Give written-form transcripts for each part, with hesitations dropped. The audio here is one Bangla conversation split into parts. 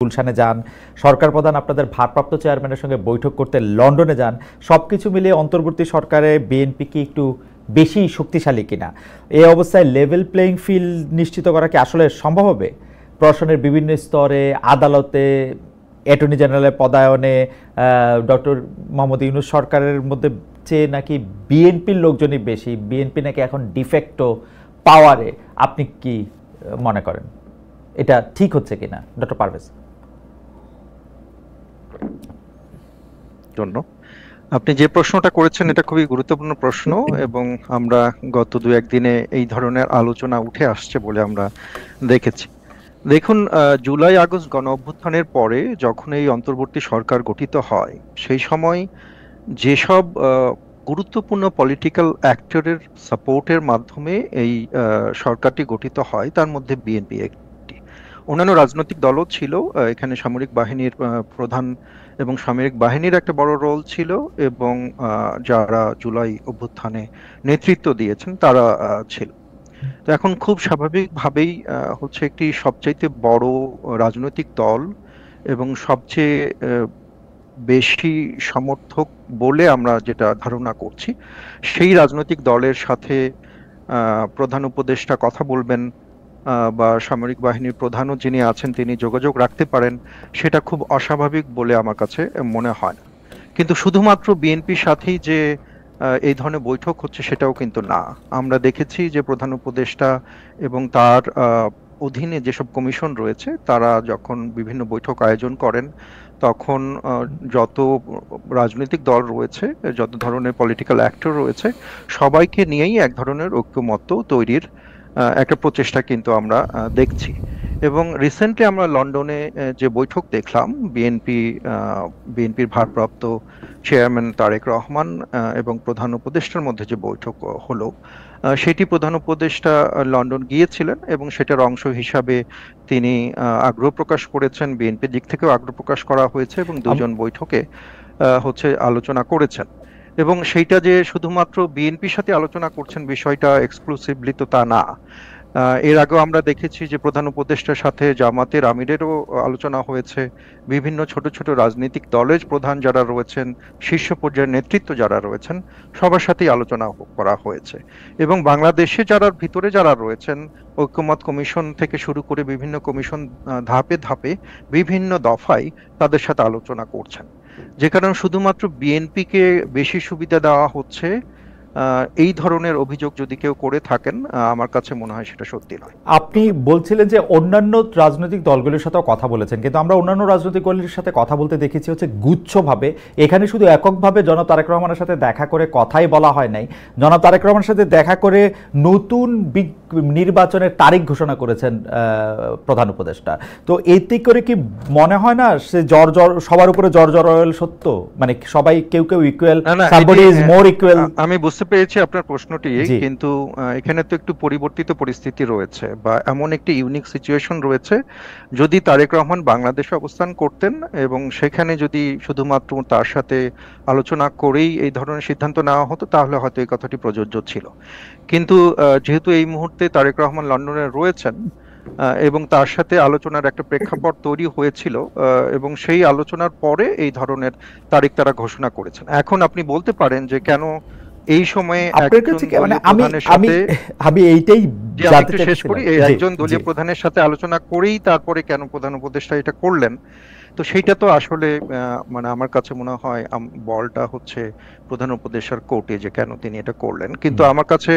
গুলশানে যান, সরকার প্রধান আপনাদের ভারপ্রাপ্ত চেয়ারম্যানের সঙ্গে বৈঠক করতে লন্ডনে যান, সবকিছু মিলিয়ে অন্তর্বর্তী সরকারে বিএনপি কি একটু বেশি শক্তিশালী কিনা? এই অবস্থায় লেভেল প্লেইং ফিল্ড নিশ্চিত করা কি আসলে সম্ভব হবে? প্রশাসনের বিভিন্ন স্তরে, আদালতে, অ্যাটর্নি জেনারেলের পদায়নে ডক্টর মোহাম্মদ ইউনূস সরকারের মধ্যে চেয়ে নাকি বিএনপির লোকজনই বেশি, বিএনপি নাকি এখন ডিফেক্টো পাওয়ারে। আপনি কি মনে করেন এটা ঠিক হচ্ছে কিনা, ডক্টর পারভেজ? জন্য আপনি যে প্রশ্নটা করেছেন এটা খুবই গুরুত্বপূর্ণ প্রশ্ন, এবং আমরা গত দু একদিনে এই ধরনের আলোচনা উঠে আসছে বলে আমরা দেখেছি। দেখুন, জুলাই আগস্ট গণ অভ্যুত্থানের পরে যখন এই অন্তর্বর্তী সরকার গঠিত হয়, সেই সময় যেসব গুরুত্বপূর্ণ পলিটিক্যাল অ্যাক্টরের সাপোর্টের মাধ্যমে এই সরকারটি গঠিত হয়, তার মধ্যে বিএনপি একটি। অন্যান্য রাজনৈতিক দলও ছিল, এখানে সামরিক বাহিনীর প্রধান এবং সামরিক বাহিনীর একটা বড় রোল ছিল, এবং যারা জুলাই অভ্যুত্থানে নেতৃত্ব দিয়েছেন তারা ছিল। তো এখন খুব স্বাভাবিকভাবেই হচ্ছে একটি সবচাইতে বড় রাজনৈতিক দল এবং সবচেয়ে বেশি সমর্থক বলে আমরা যেটা ধারণা করছি, সেই রাজনৈতিক দলের সাথে প্রধান উপদেষ্টা কথা বলবেন বা সামরিক বাহিনীর প্রধানও যিনি আছেন তিনি যোগাযোগ রাখতে পারেন, সেটা খুব অস্বাভাবিক বলে আমার কাছে মনে হয় না। কিন্তু শুধুমাত্র বিএনপির সাথেই যে এই ধরনের বৈঠক হচ্ছে সেটাও কিন্তু না। আমরা দেখেছি যে প্রধান উপদেষ্টা এবং তার অধীনে যেসব কমিশন রয়েছে তারা যখন বিভিন্ন বৈঠক আয়োজন করেন, তখন যত রাজনৈতিক দল রয়েছে, যত ধরনের পলিটিক্যাল অ্যাক্টর রয়েছে, সবাইকে নিয়েই এক ধরনের ঐক্যমত্য তৈরির একটা প্রচেষ্টা কিন্তু আমরা দেখছি। এবং রিসেন্টলি আমরা লন্ডনে যে বৈঠক দেখলাম, বিএনপির ভারপ্রাপ্ত চেয়ারম্যান তারেক রহমান এবং প্রধান উপদেষ্টার মধ্যে যে বৈঠক হলো, সেটি প্রধান উপদেষ্টা লন্ডন গিয়েছিলেন এবং সেটার অংশ হিসাবে তিনি আগ্রহ প্রকাশ করেছেন, বিএনপির দিক থেকেও আগ্রহ প্রকাশ করা হয়েছে, এবং দুজন বৈঠকে হচ্ছে আলোচনা করেছেন। এবং সেইটা যে শুধুমাত্র বিএনপির সাথে আলোচনা করছেন বিষয়টা এক্সক্লুসিভলি তো তা না। এর আগেও আমরা দেখেছি যে প্রধান উপদেষ্টার সাথে জামাতের আমিরেরও আলোচনা হয়েছে, বিভিন্ন ছোট ছোট রাজনৈতিক দলের প্রধান যারা রয়েছেন, শীর্ষ পর্যায়ের নেতৃত্ব যারা রয়েছেন, সবার সাথেই আলোচনা করা হয়েছে। এবং বাংলাদেশে ভিতরে যারা রয়েছেন, ঐক্যমত কমিশন থেকে শুরু করে বিভিন্ন কমিশন ধাপে ধাপে বিভিন্ন দফায় তাদের সাথে আলোচনা করছেন। যে কারণে শুধুমাত্র বিএনপিকে বেশি সুবিধা দেওয়া হচ্ছে, এই ধরনের অভিযোগ যদি কেউ করে থাকেন, আমার কাছে মনে হয় সেটা সত্যি নয়। আপনি বলছিলেন যে অন্যান্য রাজনৈতিক দলগুলির সাথেও কথা বলেছেন, কিন্তু আমরা অন্যান্য রাজনৈতিক দলের সাথে কথা বলতে দেখেছি হচ্ছে গুচ্ছভাবে। এখানে শুধু এককভাবে জনাব তারেক রহমানের সাথে দেখা করে কথাই বলা হয় নাই, জনাব তারেক রহমানের সাথে দেখা করে নতুন নির্বাচনের তারিখ ঘোষণা করেছেন প্রধান উপদেষ্টা। তো এতে করে কি মনে হয় না সে সবার উপরে জর্জর সত্য, মানে সবাই কেউ কেউ equal, somebody is more equal? আমি বুঝতে পেরেছি আপনার প্রশ্নটি, কিন্তু এখানে তো একটু পরিবর্তিত পরিস্থিতি রয়েছে বা এমন একটি ইউনিক সিচুয়েশন রয়েছে। যদি তারেক রহমান বাংলাদেশে অবস্থান করতেন এবং সেখানে যদি শুধুমাত্র তার সাথে আলোচনা করেই এই ধরনের সিদ্ধান্ত নেওয়া হতো, তাহলে হয়তো এই কথাটি প্রযোজ্য ছিল। কিন্তু যেহেতু এই মুহূর্তে তারেক রহমান লন্ডনে রয়েছেন এবং তার সাথে আলোচনার একটা প্রেক্ষাপট তৈরি হয়েছিল, এবং সেই আলোচনার পরে এই ধরনের তারিখ তারা ঘোষণা করেছেন। এখন আপনি বলতে পারেন যে কেন এই সময়ে আমি এইটাই শেষ করি, একজন দলীয় প্রধানের সাথে আলোচনা করেই তারপরে কেন প্রধান উপদেষ্টা এটা করলেন, তো সেইটা তো আসলে মানে আমার কাছে মনে হয় বলটা হচ্ছে প্রধান উপদেষ্টার কোর্টে যে কেন তিনি এটা করলেন। কিন্তু আমার কাছে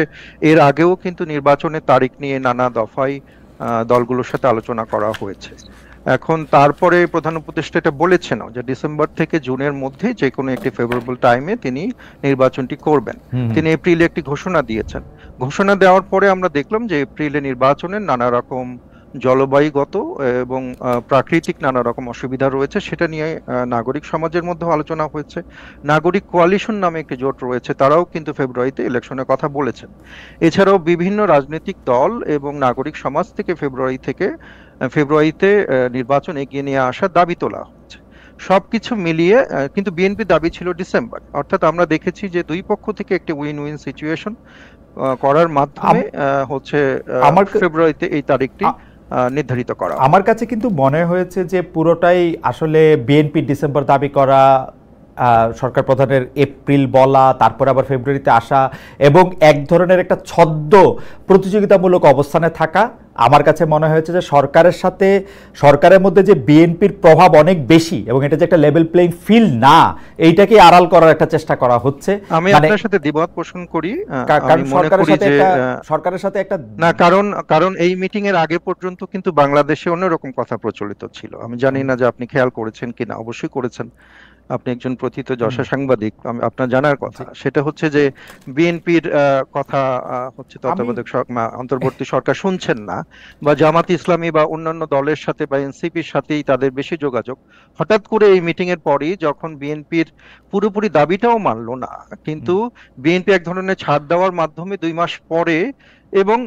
এর আগেও কিন্তু নির্বাচনের তারিখ নিয়ে নানা দফায় দলগুলোর সাথে আলোচনা করা হয়েছে। এখন তারপরে প্রধান উপদেষ্টা এটা বলেছেন যে ডিসেম্বর থেকে জুনের মধ্যে যে কোনো একটি ফেভারেবল টাইমে তিনি নির্বাচনটি করবেন। তিনি এপ্রিলে একটি ঘোষণা দিয়েছেন। ঘোষণা দেওয়ার পরে আমরা দেখলাম যে এপ্রিলে নির্বাচনের নানা রকম জলবায়ুগত এবং প্রাকৃতিক নানা রকম অসুবিধা রয়েছে, সেটা নিয়ে নাগরিক সমাজের মধ্যে আলোচনা হয়েছে। নাগরিক কোয়ালিশন নামে একটি জোট রয়েছে, তারাও কিন্তু ফেব্রুয়ারিতে ইলেকশনের কথা বলেছেন। এছাড়াও বিভিন্ন রাজনৈতিক দল এবং নাগরিক সমাজ থেকে ফেব্রুয়ারিতে নির্বাচন এগিয়ে নিয়ে আসার দাবি তোলা হচ্ছে। সবকিছু মিলিয়ে কিন্তু বিএনপি দাবি ছিল ডিসেম্বর। অর্থাৎ আমরা দেখেছি যে দুই পক্ষ থেকে একটি উইন উইন সিচুয়েশন করার মাধ্যমে হচ্ছে ফেব্রুয়ারিতে এই তারিখটি নির্ধারিত করা। আমার কাছে কিন্তু মনে হয়েছে যে পুরোটাই আসলে বিএনপি ডিসেম্বর দাবি করা, সরকার প্রধানের এপ্রিল বলা, তারপর আবার ফেব্রুয়ারিতে আসা এবং এক ধরনের একটা ছদ্ম প্রতিযোগিতামূলক অবস্থানে থাকা। আমার কাছে মনে হয়েছে যে সরকারের মধ্যে যে বিএনপির প্রভাব অনেক বেশি এবং এটা যে একটা লেভেল প্লেইং ফিল্ড না, এইটাকে আড়াল করার একটা চেষ্টা করা হচ্ছে। আমি আপনার সাথে দ্বিমত পোষণ করি। আমি মনে করি যে সরকারের সাথে একটা না, কারণ এই মিটিং এর আগে পর্যন্ত কিন্তু বাংলাদেশে অন্যরকম কথা প্রচলিত ছিল। আমি জানি না যে আপনি খেয়াল করেছেন কিনা, অবশ্যই করেছেন, আপনি একজন প্রথিতযশা সাংবাদিক, আপনার জানার কথা। সেটা হচ্ছে যে বিএনপির কথা হচ্ছে তত্ত্বাবধায়ক অন্তর্বর্তী সরকার শুনছেন না, বা জামাত ইসলামী বা অন্যান্য দলের সাথে বা এনসিপির সাথেই তাদের বেশি যোগাযোগ। হঠাৎ করে এই মিটিং এর পরই যখন বিএনপির পুরোপুরি দাবিটাও মানলো না, কিন্তু বিএনপি এক ধরনের ছাড় দেওয়ার মাধ্যমে 2 মাস পরে, এবং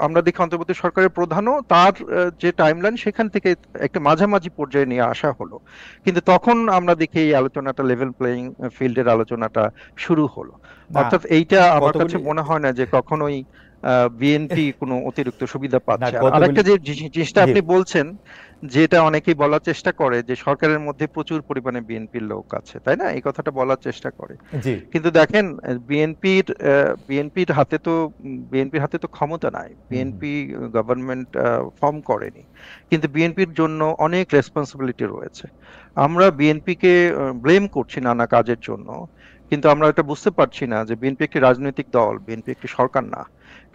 আমরা দেখি অন্তর্বর্তী সরকারের প্রধানও তার যে টাইমলাইন সেখান থেকে একটা মাঝামাঝি পর্যায়ে নিয়ে আসা হলো। কিন্তু তখন আমরা দেখি এই আলোচনাটা, লেভেল প্লেইং ফিল্ডের আলোচনাটা শুরু হলো। অর্থাৎ এইটা আমার কাছে মনে হয় না যে কখনোই বিএনপি কোনো অতিরিক্ত সুবিধা পাচ্ছে। আর একটা যে জিনিসটা আপনি বলছেন, যেটা অনেকেই বলার চেষ্টা করে যে সরকারের মধ্যে প্রচুর পরিমাণে বিএনপির লোক আছে, তাই না? এই কথাটা বলার চেষ্টা করে। কিন্তু দেখেন, বিএনপির হাতে তো ক্ষমতা নাই। বিএনপি গভর্নমেন্ট ফর্ম করেনি, কিন্তু বিএনপির জন্য অনেক রেসপন্সিবিলিটি রয়েছে। আমরা বিএনপিকে ব্লেম করছি নানা কাজের জন্য, কিন্তু আমরা এটা বুঝতে পারছি না যে বিএনপি একটি রাজনৈতিক দল, বিএনপি একটি সরকার না।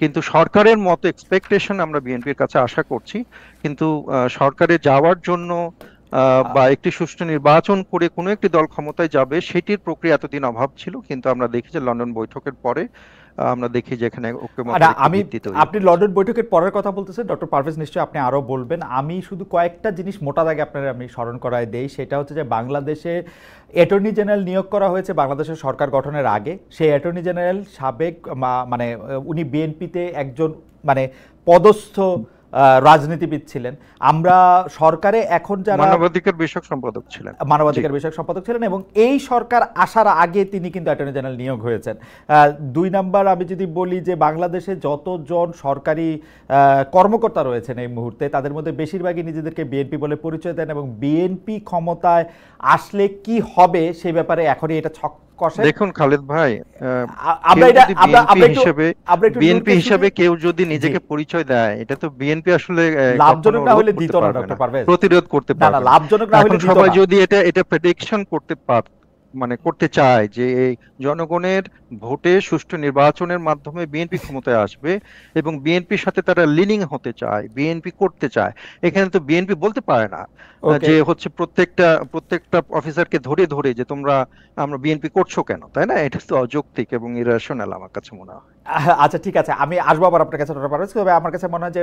কিন্তু সরকারের মতো এক্সপেকটেশন আমরা বিএনপির কাছে আশা করছি, কিন্তু সরকারে যাওয়ার জন্য বা একটি সুষ্ঠু নির্বাচন করে কোনো একটি দল ক্ষমতায় যাবে, সেটির প্রক্রিয়া এতদিন অভাব ছিল। কিন্তু আমরা দেখি যে লন্ডন বৈঠকের পরে আমরা দেখি যে এখানে আপনি লন্ডন বৈঠকের পরের কথা বলতেছেন, ডক্টর পারভেজ নিশ্চয়ই আপনি আরো বলবেন। আমি শুধু কয়েকটা জিনিস মোটা দাগে আপনার আমি স্মরণ করায় দেই। সেটা হচ্ছে যে বাংলাদেশে অ্যাটর্নি জেনারেল নিয়োগ করা হয়েছে বাংলাদেশের সরকার গঠনের আগে। সেই অ্যাটর্নি জেনারেল সাবেক মানে উনি বিএনপিতে একজন মানে পদস্থ রাজনীতিবিদ ছিলেন। আমরা সরকারে এখন যারা মানবাধিকার বিষয়ক সম্পাদক ছিলেন এবং এই সরকার আসার আগে তিনি কিন্তু অ্যাটর্নি জেনারেল নিয়োগ হয়েছেন। 2 নাম্বার, আমি যদি বলি যে বাংলাদেশে যতজন সরকারি কর্মকর্তা রয়েছেন এই মুহূর্তে, তাদের মধ্যে বেশিরভাগই নিজেদেরকে বিএনপি বলে পরিচয় দেন এবং বিএনপি ক্ষমতায় আসলে কি হবে সেই ব্যাপারে এখনই এটা ছক কষে। দেখুন খালেদ ভাই, বিএনপি হিসেবে কেউ যদি নিজেকে পরিচয় দেয়, এটা তো বিএনপি আসলে লাভজনক না হলে দিত না, ডক্টর পারভেজ, প্রতিরোধ করতে পারবে না। লাভজনক না হলে সবাই যদি এটা প্রেডিকশন করতে চায় যে জনগণের ভোটে সুষ্ঠু নির্বাচনের মাধ্যমে বিএনপি ক্ষমতায় আসবে এবং বিএনপির সাথে তারা লিনিং হতে চায়, বিএনপি করতে চায়, এখানে তো বিএনপি বলতে পারে না যে হচ্ছে প্রত্যেকটা অফিসারকে ধরে ধরে যে আমরা বিএনপি করছো কেন, তাই না? এটা তো অযৌক্তিক এবং ইরেশনাল আমার কাছে মনে হয়। আচ্ছা ঠিক আছে, আমি আসবো আবার আপনার কাছে। তবে আমার কাছে মনে হয় যে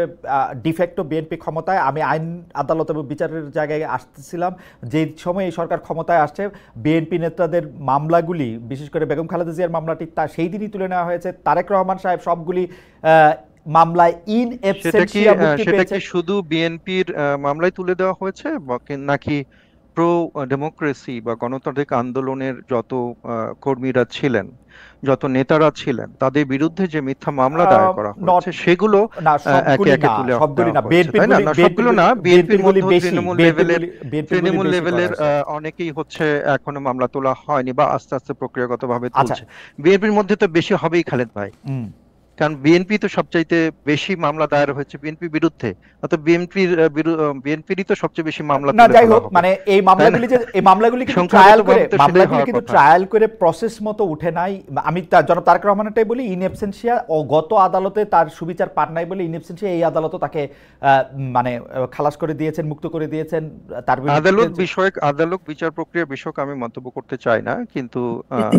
ডিফেক্টো বিএনপি ক্ষমতায়, আমি আইন আদালত এবং বিচারের জায়গায় আসতেছিলাম যে সময় এই সরকার ক্ষমতায় আসছে, বিএনপি নেতাদের মামলাগুলি, বিশেষ করে বেগম খালেদা জিয়ার মামলাটি সেই দিনই তুলে নেওয়া হয়েছে। তারেক রহমান সাহেব সবগুলি মামলায় ইন অ্যাবসেন্সিয়া মুক্তি পেয়েছে। সেটা কি শুধু বিএনপির মামলায় তুলে দেওয়া হয়েছে নাকি প্রো ডেমোক্রেসি বা গণতান্ত্রিক আন্দোলনের যত কর্মীরা ছিলেন, যত নেতারা ছিলেন, তাদের বিরুদ্ধে যে মিথ্যা মামলা দায়ের করা হয়েছে সেগুলো একে একে তুলে সবগুলো না, বিএনপির মধ্যে তৃণমূল লেভেলের অনেকেই হচ্ছে এখনো মামলা তোলা হয়নি বা আস্তে আস্তে প্রক্রিয়াগতভাবে তুলছে। বিএনপির মধ্যে তো বেশি হবেই খালেদ ভাই, কারণ বিএনপি তো সবচাইতে বেশি মামলা দায়ের হয়েছে বিএনপির বিরুদ্ধে, অর্থাৎ বিএনপিরই তো সবচেয়ে বেশি মামলা। না যাই হোক, মানে এই মামলাগুলি কিন্তু ট্রায়াল করে প্রসেস মতো উঠে নাই। আমি জনাব তারেক রহমানেরটাই বলি, ইন অ্যাবসেন্সিয়া ও গত আদালতে তার সুবিচার পান নাই বলে ইন অ্যাবসেন্সিয়া এই আদালতও তাকে মানে খালাস করে দিয়েছেন, মুক্ত করে দিয়েছেন। তার আদালত বিচার প্রক্রিয়া বিষয়ক আমি মন্তব্য করতে চাই না, কিন্তু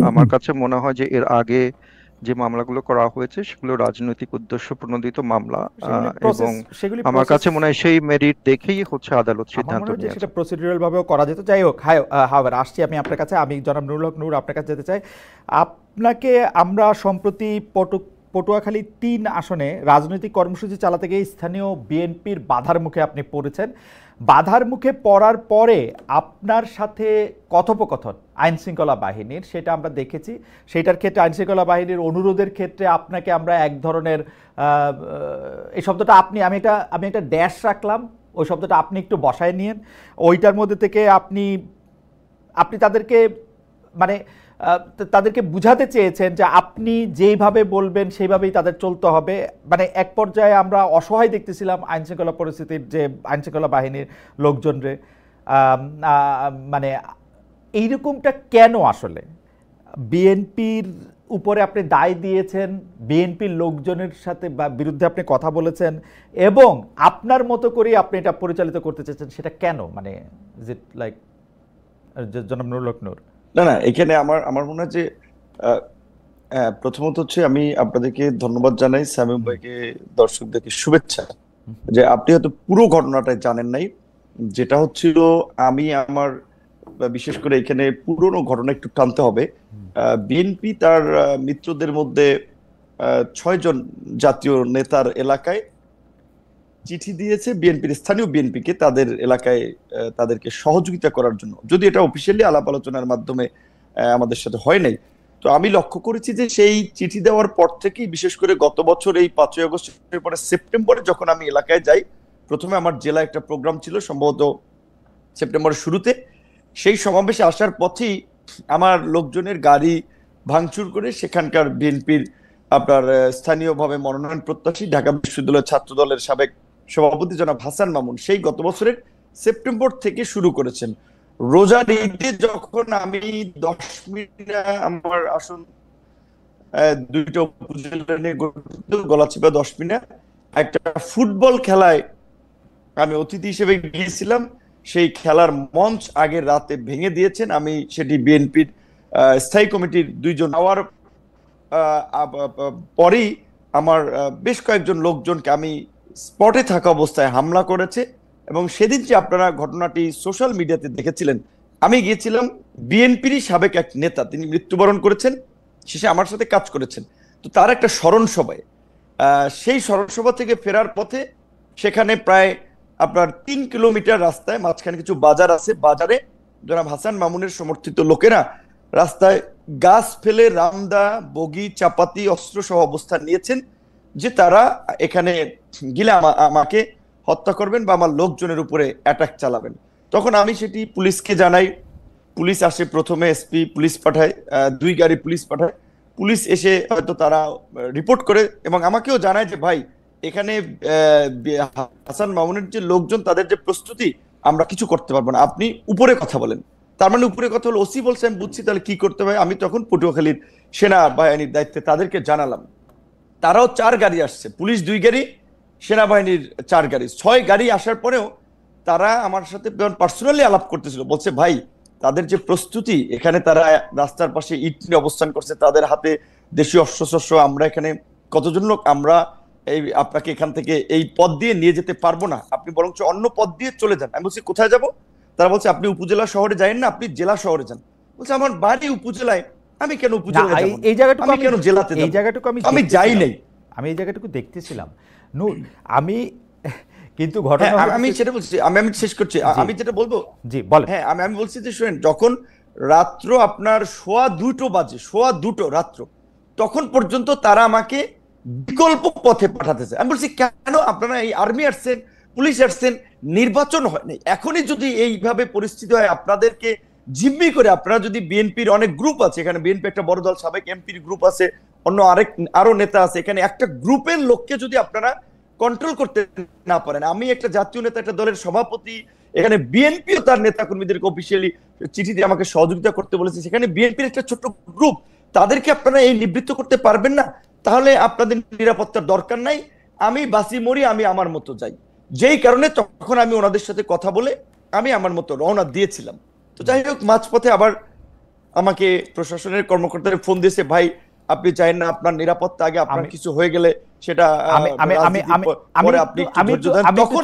আমার কাছে মনে হয় যে এর আগে যে মামলাগুলো করা হয়েছে সেগুলো রাজনৈতিক উদ্দেশ্য প্রণোদিত মামলা, এবং আমার কাছে মনে হয় সেই মেরিট দেখেই হচ্ছে আদালত সিদ্ধান্ত নিয়েছে। সেটা প্রসিডিউরাল ভাবেও করা যেত। যাই হোক, আসছি আমি আপনার কাছে। আমি জনাব নুরুল হক নূর আপনার কাছে যেতে চাই। আপনাকে আমরা সম্প্রতি পটুয়াখালী 3 আসনে রাজনৈতিক কর্মসূচি চালাতে গিয়ে স্থানীয় বিএনপির বাধার মুখে আপনি পড়েছেন। বাধার মুখে পড়ার পরে আপনার সাথে কথোপকথন আইন শৃঙ্খলা বাহিনীর, সেটা আমরা দেখেছি। সেটার ক্ষেত্রে আইন শৃঙ্খলা বাহিনীর অনুরোধের ক্ষেত্রে আপনাকে আমরা এক ধরনের এই শব্দটা আমি একটা ড্যাশ রাখলাম, ওই শব্দটা আপনি একটু বসায় নিয়েন। ওইটার মধ্যে থেকে আপনি তাদেরকে মানে তাদেরকে বুঝাতে চেয়েছেন যে আপনি যেইভাবে বলবেন সেইভাবেই তাদের চলতে হবে। মানে এক পর্যায়ে আমরা অসহায় দেখতেছিলাম আইন শৃঙ্খলা পরিস্থিতির, যে আইন শৃঙ্খলা বাহিনীর লোকজনরে। মানে এইরকমটা কেন আসলে? বিএনপির উপরে আপনি দায় দিয়েছেন, বিএনপির লোকজনের সাথে বা বিরুদ্ধে আপনি কথা বলেছেন, এবং আপনার মতো করেই আপনি এটা পরিচালিত করতে চেয়েছেন, সেটা কেন? মানে ইজ ইট লাইক জনাব নুরুল হক নূর? না, এখানে আমার মনে হয় যে প্রথমত হচ্ছে আমি আপনাদেরকে ধন্যবাদ জানাই, শামীম ভাইকে, দর্শকদেরকে শুভেচ্ছা, যে আপনি হয়তো পুরো ঘটনাটা জানেন নাই। যেটা হচ্ছিল, আমি আমার বিশেষ করে এখানে পুরনো ঘটনা একটু টানতে হবে। বিএনপি তার মিত্রদের মধ্যে 6 জন জাতীয় নেতার এলাকায় চিঠি দিয়েছে বিএনপির স্থানীয় বিএনপিকে, তাদের এলাকায় তাদেরকে সহযোগিতা করার জন্য। যদি এটা অফিসিয়ালি আলাপ আলোচনার মাধ্যমে আমাদের সাথে হয় নাই, তো আমি লক্ষ্য করেছি যে সেই চিঠি দেওয়ার পর থেকেই, বিশেষ করে গত বছর এই 5ই আগস্টের পরে সেপ্টেম্বরে যখন আমি এলাকায় যাই, প্রথমে আমার জেলায় একটা প্রোগ্রাম ছিল সম্ভবত সেপ্টেম্বরের শুরুতে, সেই সমাবেশে আসার পথেই আমার লোকজনের গাড়ি ভাঙচুর করে সেখানকার বিএনপির আপনার স্থানীয়ভাবে মনোনয়ন প্রত্যাশী ঢাকা বিশ্ববিদ্যালয়ের ছাত্র দলের সাবেক সভাপতি জনাব হাসান মামুন সেই গত বছরের সেপ্টেম্বর থেকে শুরু করেছেন। রোজার ঈদে যখন আমি 10 মিনিট আমার আসন 2টা উপজেলা নিয়ে গঠিত গলাচিপা 10 মিনিট একটা ফুটবল খেলায় আমি অতিথি হিসেবে গিয়েছিলাম, সেই খেলার মঞ্চ আগের রাতে ভেঙে দিয়েছেন। আমি সেটি বিএনপির স্থায়ী কমিটির 2 জন হওয়ার পরেই আমার বেশ কয়েকজন লোকজনকে আমি স্পটে থাকা অবস্থায় হামলা করেছে। এবং সেদিন যে আপনারা ঘটনাটি সোশ্যাল মিডিয়াতে দেখেছিলেন, আমি গিয়েছিলাম, বিএনপিরই সাবেক এক নেতা, তিনি মৃত্যুবরণ করেছেন, শেষে আমার সাথে কাজ করেছেন, তো তার একটা স্মরণ সভায়, সেই স্মরণ সভা থেকে ফেরার পথে সেখানে প্রায় আপনার 3 কিলোমিটার রাস্তায় মাঝখানে কিছু বাজার আছে, বাজারে জনাব হাসান মামুনের সমর্থিত লোকেরা রাস্তায় গাছ ফেলে রামদা, বগি, চাপাতি, অস্ত্র সহ অবস্থান নিয়েছেন যে তারা এখানে গেলে আমাকে হত্যা করবেন বা আমার লোকজনের উপরে অ্যাটাক চালাবেন। তখন আমি সেটি পুলিশকে জানাই, পুলিশ আসে, প্রথমে এসপি পুলিশ পাঠায়, 2 গাড়ি পুলিশ পাঠায়, পুলিশ এসে হয়তো তারা রিপোর্ট করে এবং আমাকেও জানায় যে ভাই এখানে হাসান মামুনের যে লোকজন, তাদের যে প্রস্তুতি, আমরা কিছু করতে পারবো না, আপনি উপরে কথা বলেন। তার মানে উপরে কথা হলো, ওসি বলছে, আমি বুঝছি, তাহলে কি করতে হবে। আমি তখন পটুয়াখালীর সেনাবাহিনীর দায়িত্বে তাদেরকে জানালাম, তারাও 4 গাড়ি আসছে, পুলিশ 2 গাড়ি, সেনাবাহিনীর 4 গাড়ি, 6 গাড়ি আসার পরেও তারা আমার সাথে পার্সোনালি আলাপ করতেছিল, বলছে ভাই তাদের যে প্রস্তুতি, এখানে তারা রাস্তার পাশে ইট নিয়ে অবস্থান করছে, তাদের হাতে দেশীয় অস্ত্রশস্ত্র, আমরা এখানে কতজন লোক, আমরা আপনাকে এখান থেকে এই পথ দিয়ে নিয়ে যেতে পারবো না, আপনি বরঞ্চ অন্য পথ দিয়ে চলে যান। আমি বলছি কোথায় যাব? তারা বলছে আপনি উপজেলা শহরে যায়েন না, আপনি জেলা শহরে যান। বলছে আমার বাড়ি উপজেলায়, আমি কেন উপজেলায় যাব, এই জায়গাটুকু আমি কেন জেলাতে যাব? এই জায়গাটুকু আমি যাই নাই, আমি এই জায়গাটুকু দেখতেছিলাম নূর। আমি কিন্তু ঘটনা আমি সেটা বলছি, আমি শেষ করছি, আমি যেটা বলবো, জি বলেন। হ্যাঁ, আমি বলছি যে শুনেন, যখন রাত্র আপনার 2:15 বাজে, 2:15 রাত্র, তখন পর্যন্ত তারা আমাকে বিকল্প পথে পাঠাতেছে। আমি বলছি কেন, আপনারা এই আর্মি আসছেন, পুলিশ আসছেন, নির্বাচন হয় নাই, এখনই যদি এইভাবে পরিস্থিতি হয়, আপনাদেরকে জিম্মি করে, আপনারা যদি বিএনপির অনেক গ্রুপ আছে, এখানে বিএনপি একটা বড় দল, সাবেক এমপির গ্রুপ আছে, অন্য আরো নেতা আছে, এখানে একটা গ্রুপের লোককে যদি আপনারা কন্ট্রোল করতে না পারেন, আমি একটা জাতীয় নেতা, একটা দলের সভাপতি, এখানে বিএনপিও তার নেতা কর্মীদেরকে অফিসিয়ালি চিঠি দিয়ে আমাকে সহযোগিতা করতে বলেছে, সেখানে বিএনপির একটা ছোট্ট গ্রুপ, তাদেরকে আপনারা এই নিবৃত্ত করতে পারবেন না, তাহলে আপনাদের নিরাপত্তার দরকার নাই, আমি বাসি মরি, আমি আমার মতো যাই। যেই কারণে তখন আমি ওনাদের সাথে কথা বলে আমি আমার মতো রওনা দিয়েছিলাম। তো যাই হোক, মাঝপথে আবার আমাকে প্রশাসনের কর্মকর্তারা ফোন দিয়েছে, ভাই আপনি চাইেন না, আপনার নিরাপত্তা আগে, আপনার কিছু হয়ে গেলে সেটা পরে আপনি ধৈর্য ধরেন। তখন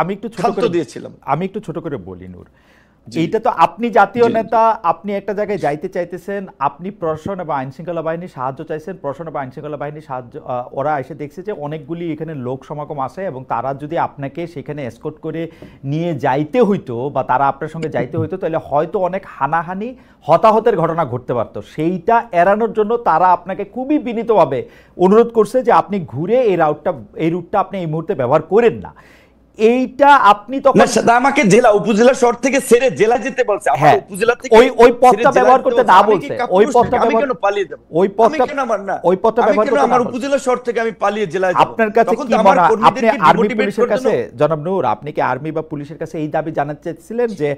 আমি একটু ছোট করে দিয়েছিলাম। আমি একটু ছোট করে বলি নূর, এইটা তো আপনি জাতীয় নেতা, আপনি একটা জায়গায় যাইতে চাইতেছেন, আপনি প্রশাসন এবং আইন শৃঙ্খলা বাহিনীর সাহায্য চাইছেন, প্রশাসন এবং আইন শৃঙ্খলা বাহিনীর সাহায্য ওরা এসে দেখছে যে অনেকগুলি এখানে লোক সমাগম আসে এবং তারা যদি আপনাকে সেখানে এসকর্ট করে নিয়ে যাইতে হইতো বা তারা আপনার সঙ্গে যাইতে হইতো, তাহলে হয়তো অনেক হানাহানি হতাহতের ঘটনা ঘটতে পারতো। সেইটা এড়ানোর জন্য তারা আপনাকে খুবই বিনীতভাবে অনুরোধ করছে যে আপনি ঘুরে এই রুটটা আপনি এই মুহূর্তে ব্যবহার করেন না। এইটা আপনি তখন আমাকে জেলা উপজেলা শহর থেকে ছেড়ে জেলা যেতে বলছে, আমার উপজেলা থেকে ওই পথটা ব্যবহার করতে না বলছে, ওই পথটা আমি কেন পালিয়ে যাব? ওই পথটা ওই পথটা ব্যবহার করতে আমার উপজেলা শহর থেকে আমি পালিয়ে জেলায় যাব? আপনার কাছে কি মনে হয়, আপনি আর্মি পুলিশের কাছে, জনাব নূর, আপনি কি আর্মি বা পুলিশের কাছে এই দাবি জানাতে চাইছিলেন যে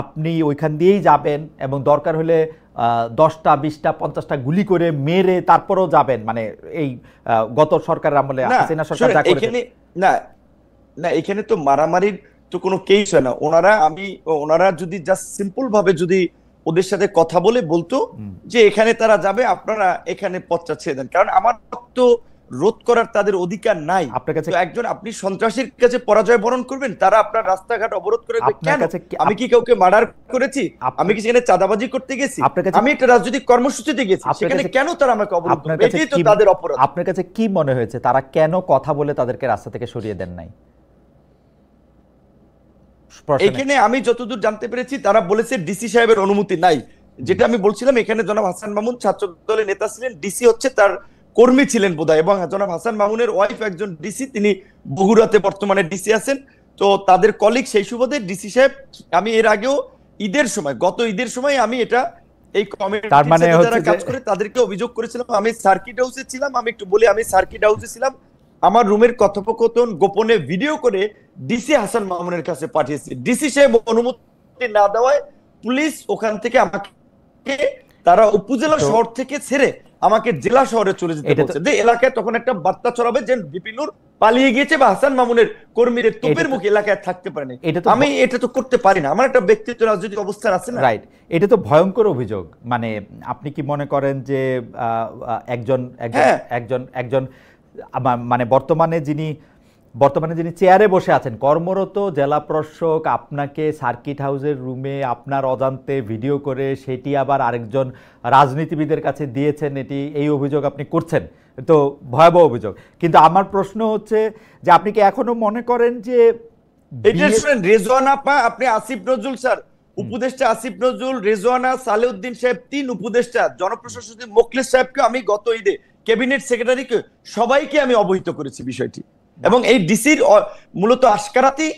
আপনি ওইখান দিয়েই যাবেন এবং দরকার হলে 10টা 20টা 50টা গুলি করে মেরে তারপরেও যাবেন, মানে এই গত সরকারের আমলে হাসিনা সরকার যা করেছে? না না, এখানে তো মারামারির তো কোনো কেস হয় না। ওনারা যদি জাস্ট সিম্পল ভাবে যদি ওদের সাথে কথা বলে বলতো যে এখানে তারা যাবে, আপনারা এখানে পথটা ছেড়ে দেন, কারণ আমার তো রোধ করার তাদের অধিকার নাই। আপনার কাছে একজন, আপনি সন্ত্রাসীর কাছে পরাজয় বরণ করবেন, তারা আপনার রাস্তাঘাট অবরোধ করে কেন? আমি কি কাউকে মার্ডার করেছি? আমি কি সেখানে চাঁদাবাজি করতে গেছি? আমি একটা রাজনৈতিক কর্মসূচিতে গেছি, সেখানে কেন তারা আমাকে অবরোধ করবে? এটাই তো তাদের অপরাধ। আপনার কাছে কি মনে হয়েছে তারা কেন কথা বলে তাদেরকে রাস্তা থেকে সরিয়ে দেন নাই? এখানে আমি যতদূর জানতে পেরেছি তারা বলেছে ডিসি সাহেবের অনুমতি নাই। যেটা আমি বলছিলাম, এখানে জনাব হাসান মামুন ছাত্র দলের নেতা ছিলেন, ডিসি হচ্ছে তার কর্মী ছিলেন বোধহয়, এবং জনাব হাসান মামুনের ওয়াইফ একজন ডিসি, তিনি বগুড়াতে বর্তমানে ডিসি আছেন। তো তাদের কলিগ, সেই সুবাদে ডিসি সাহেব, আমি এর আগেও গত ঈদের সময় আমি এটা এই কমিটির সাথে যারা কাজ করে তাদেরকে অভিযোগ করেছিলাম। আমি সার্কিট হাউসে ছিলাম, আমি একটু বলি, আমি সার্কিট হাউসে ছিলাম, আমার রুমের কথোপকথন গোপনে ভিডিও করে ডিসি হাসান মামুনের কাছে পাঠিয়েছি। ডিসি সাহেব অনুমতি না দেওয়ায় পুলিশ ওখান থেকে আমাকে, তারা উপজেলা শহর থেকে ছেড়ে আমাকে জেলা শহরে চলে যেতে বলছে, যে এলাকায় তখন একটা বার্তা ছড়াবে যে বিপিনুর পালিয়ে গিয়েছে বা হাসান মামুনের কর্মীরা তোপের মুখে এলাকায় থাকতে পারেনি। আমি এটা তো করতে পারি না, আমার একটা ব্যক্তিগত রাজনৈতিক অবস্থান আছে না। রাইট, এটা তো ভয়ঙ্কর অভিযোগ। মানে আপনি কি মনে করেন যে একজন মানে বর্তমানে যিনি চেয়ারে বসে আছেন, কর্মরত জেলা প্রশাসক, আপনাকে সার্কিট হাউসের রুমে আপনার অজান্তে ভিডিও করে সেটি আবার আরেকজন রাজনীতিবিদের কাছে দিয়েছেন, এই অভিযোগ আপনি করছেন, তো ভয়াবহ অভিযোগ। কিন্তু আমার প্রশ্ন হচ্ছে যে আপনি কি এখনো মনে করেন যে রেজওয়ানা আপনি আসিফ নজরুল স্যার, উপদেষ্টা আসিফ নজরুল, রেজওয়ানা, সালেউদ্দিন সাহেব, 3 উপদেষ্টা, জনপ্রশাসন মোখলেস সাহেবকে আমি গত ঈদে, ক্যাবিনেট সেক্রেটারিকে, সবাইকে আমি অবহিত করেছি বিষয়টি। এবং এই ডিসির মূলত আশকারাতি,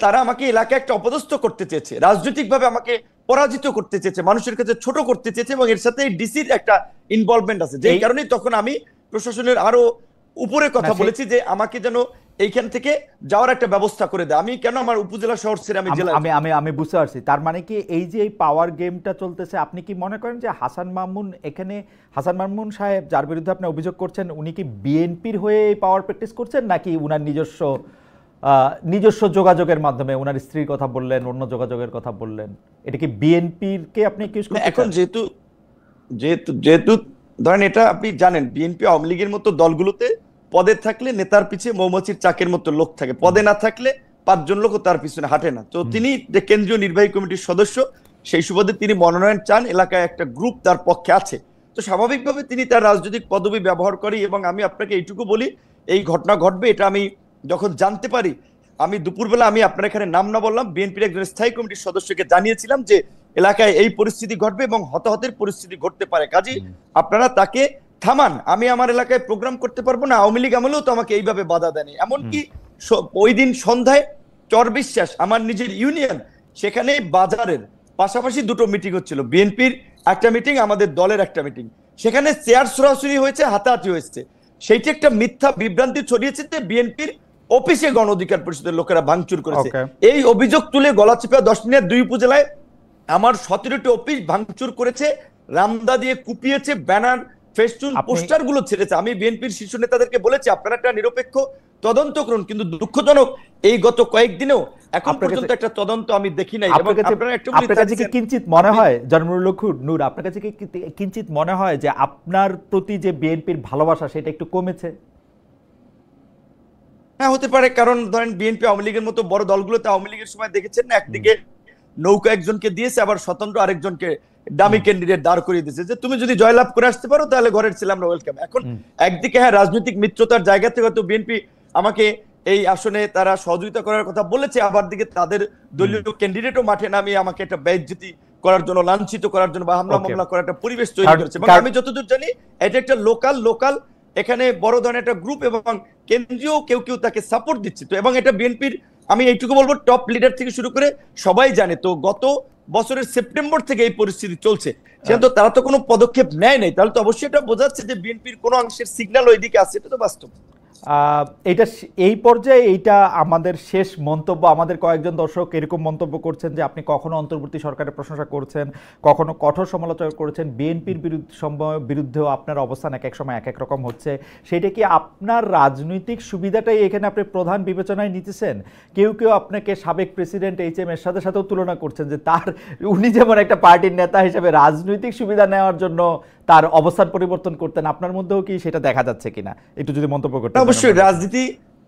তারা আমাকে এলাকায় একটা অপদস্থ করতে চেয়েছে, রাজনৈতিকভাবে আমাকে পরাজিত করতে চেয়েছে, মানুষের কাছে ছোট করতে চেয়েছে, এবং এর সাথে ডিসির একটা ইনভলভমেন্ট আছে, যেই কারণে তখন আমি প্রশাসনের আরো উপরে কথা বলেছি যে আমাকে যেন এইখান থেকে যাওয়ার একটা ব্যবস্থা করে দেয়। আমি কেন আমার উপজেলা শহর ছেড়ে আমি জেলা? আমি বুঝতে পারছি। তার মানে কি এই যে এই পাওয়ার গেমটা চলতেছে, আপনি কি মনে করেন যে হাসান মামুন সাহেব যার বিরুদ্ধে আপনি অভিযোগ করছেন, উনি কি বিএনপির হয়ে এই পাওয়ার প্র্যাকটিস করছেন, নাকি উনার নিজস্ব যোগাযোগের মাধ্যমে, উনার স্ত্রীর কথা বললেন, অন্য যোগাযোগের কথা বললেন, এটা কি বিএনপির কে আপনি অ্যাকিউজ করছেন? এখন যেহেতু ধরেন, এটা আপনি জানেন, বিএনপি আওয়ামী লীগের মতো দলগুলোতে পদে থাকলে নেতার পিছে মৌমাছির চাকের মতো লোক থাকে, পদে না থাকলে 5 জন লোকও তার পিছনে হাঁটে না। তো তিনি যে কেন্দ্রীয় নির্বাহী কমিটির সদস্য, সেই সুবাদে তিনি মনোনয়ন চান, এলাকায় একটা গ্রুপ তার পক্ষে আছে, তো স্বাভাবিকভাবে তিনি তার রাজনৈতিক পদবি ব্যবহার করি। এবং আমি আপনাকে এইটুকু বলি, এই ঘটনা ঘটবে এটা আমি যখন জানতে পারি, আমি দুপুরবেলা, আমি আপনার এখানে নাম না বললাম, বিএনপির একজন স্থায়ী কমিটির সদস্যকে জানিয়েছিলাম যে এলাকায় এই পরিস্থিতি ঘটবে এবং হতাহতের পরিস্থিতি ঘটতে পারে, কাজেই আপনারা তাকে থামান। আমি আমার এলাকায় প্রোগ্রাম করতে পারবো না, আওয়ামী লীগ আমলেও তো আমাকে এইভাবে বাধা দেয়নি। এমনকি ওই দিন সন্ধ্যায় চরবিশ্বাস, আমার নিজের ইউনিয়ন, সেখানে বাজারের পাশাপাশি 2টো মিটিং হচ্ছিল, বিএনপির একটা মিটিং, আমাদের দলের একটা মিটিং, সেখানে চেয়ার সরাসরি হয়েছে, হাতাহাতি হয়েছে। সেইটি একটা মিথ্যা বিভ্রান্তি ছড়িয়েছে যে বিএনপির অফিসে গণ অধিকার পরিষদের লোকেরা ভাঙচুর করেছে। এই অভিযোগ তুলে গলাচিপা 10 মিনিট 2 উপজেলায় আমার 17টি অফিস ভাঙচুর করেছে, রামদা দিয়ে কুপিয়েছে, ব্যানার, ফেস্টুন, পোস্টার গুলো ছেড়েছে। আমি বিএনপির শীর্ষ নেতাদেরকে বলেছি আপনারা একটা নিরপেক্ষ তদন্ত করুন, কিন্তু দুঃখজনক এই গত কয়েকদিনও এখন পর্যন্ত একটা তদন্ত আমি দেখি নাই। আপনার কাছে কি কিঞ্চিত মনে হয়, জন্মুল নূর, আপনার কাছে কি কিঞ্চিত মনে হয় যে আপনার প্রতি যে বিএনপির ভালোবাসা সেটা একটু কমেছে? হ্যাঁ, হতে পারে, কারণ ধরেন বিএনপি আওয়ামী লীগের মতো বড় দলগুলোতে আওয়ামী লীগের সময় দেখেছেন না, একদিকে নৌকা একজনকে দিয়েছে, আবার স্বতন্ত্র আরেকজনকে ডামি ক্যান্ডিডেট দাঁড় করিয়ে দিয়েছে যে তুমি যদি জয়লাভ করে আসতে পারো তাহলে ঘরের ছেলে আমরা ওয়েলকাম। এখন একদিকে হ্যাঁ রাজনৈতিক মিত্রতার জায়গা থেকে হয়তো বিএনপি আমাকে এই আসনে তারা সহযোগিতা করার কথা বলেছে, আবার দিকে তাদের দলীয় ক্যান্ডিডেটও মাঠে নামিয়ে আমাকে একটা বেইজ্জতি করার জন্য, লাঞ্ছিত করার জন্য বা হামলা মামলা করার একটা পরিবেশ তৈরি করেছে। এবং আমি যতদূর জানি এটা একটা লোকাল এখানে বড় ধরনের একটা গ্রুপ এবং কেন্দ্রীয় কেউ তাকে সাপোর্ট দিচ্ছে। তো এবং এটা বিএনপির আমি এইটুকু বলবো টপ লিডার থেকে শুরু করে সবাই জানে। তো গত বছরের সেপ্টেম্বর থেকে এই পরিস্থিতি চলছে, সেহেতু তারা তো কোনো পদক্ষেপ নেয় নাই, তাহলে তো অবশ্যই এটা বোঝাচ্ছে যে বিএনপির কোনো অংশের সিগন্যাল ওইদিকে আছে, এটা তো বাস্তব। এটা এই পর্যায়ে এইটা আমাদের শেষ মন্তব্য। আমাদের কয়েকজন দর্শক এরকম মন্তব্য করছেন যে আপনি কখনো অন্তর্বর্তী সরকারের প্রশংসা করছেন, কখনো কঠোর সমালোচনা করেছেন, বিএনপির বিরুদ্ধেও আপনার অবস্থান এক এক সময় এক এক রকম হচ্ছে। সেটা কি আপনার রাজনৈতিক সুবিধাটাই এখানে আপনি প্রধান বিবেচনায় নিতেছেন? কেউ আপনাকে সাবেক প্রেসিডেন্ট HM এরশাদের সাথেও তুলনা করছেন যে উনি যেমন একটা পার্টির নেতা হিসেবে রাজনৈতিক সুবিধা নেওয়ার জন্য তার অবস্থান পরিবর্তন করতেন, আপনার মধ্যেও কি সেটা দেখা যাচ্ছে কিনা একটু যদি মন্তব্য করতেন। অবশ্যই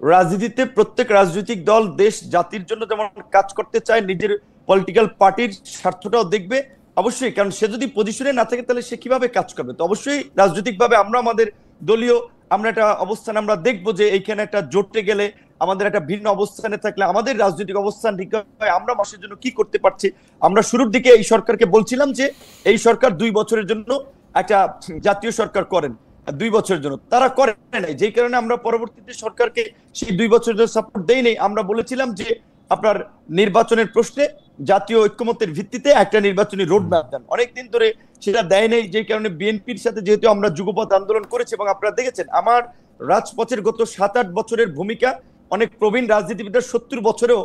রাজনীতিতে প্রত্যেক রাজনৈতিক দল দেশ জাতির জন্য যেমন কাজ করতে চায়, নিজের পলিটিক্যাল পার্টির স্বার্থটাও দেখবে অবশ্যই, কারণ সে যদি পজিশনে না থাকে তাহলে সে কিভাবে কাজ করবে। তো অবশ্যই রাজনৈতিকভাবে আমরা আমাদের দলীয় আমরা একটা অবস্থান আমরা দেখবো যে এইখানে একটা জোটে গেলে আমাদের একটা ভিন্ন অবস্থানে থাকলে আমাদের রাজনৈতিক অবস্থান ঠিক হয়, আমরা মানুষের জন্য কি করতে পারছি। আমরা শুরুর দিকে এই সরকারকে বলছিলাম যে এই সরকার 2 বছরের জন্য একটা জাতীয় সরকার করেন, 2 বছরের জন্য তারা করে নাই, যেই কারণে আমরা পরবর্তীতে সরকারকে সেই 2 বছরের জন্য সাপোর্ট দেই নাই। আমরা বলেছিলাম যে আপনার নির্বাচনের প্রশ্নে জাতীয় ঐক্যমত্যের ভিত্তিতে একটা নির্বাচনী রোড ম্যাপ দেন, অনেকদিন ধরে সেটা দেয় নাই, যেই কারণে বিএনপির সাথে যেহেতু আমরা যুগপৎ আন্দোলন করেছি এবং আপনারা দেখেছেন আমার রাজপথের গত 7-8 বছরের ভূমিকা অনেক প্রবীণ রাজনীতিবিদরা 70 বছরেও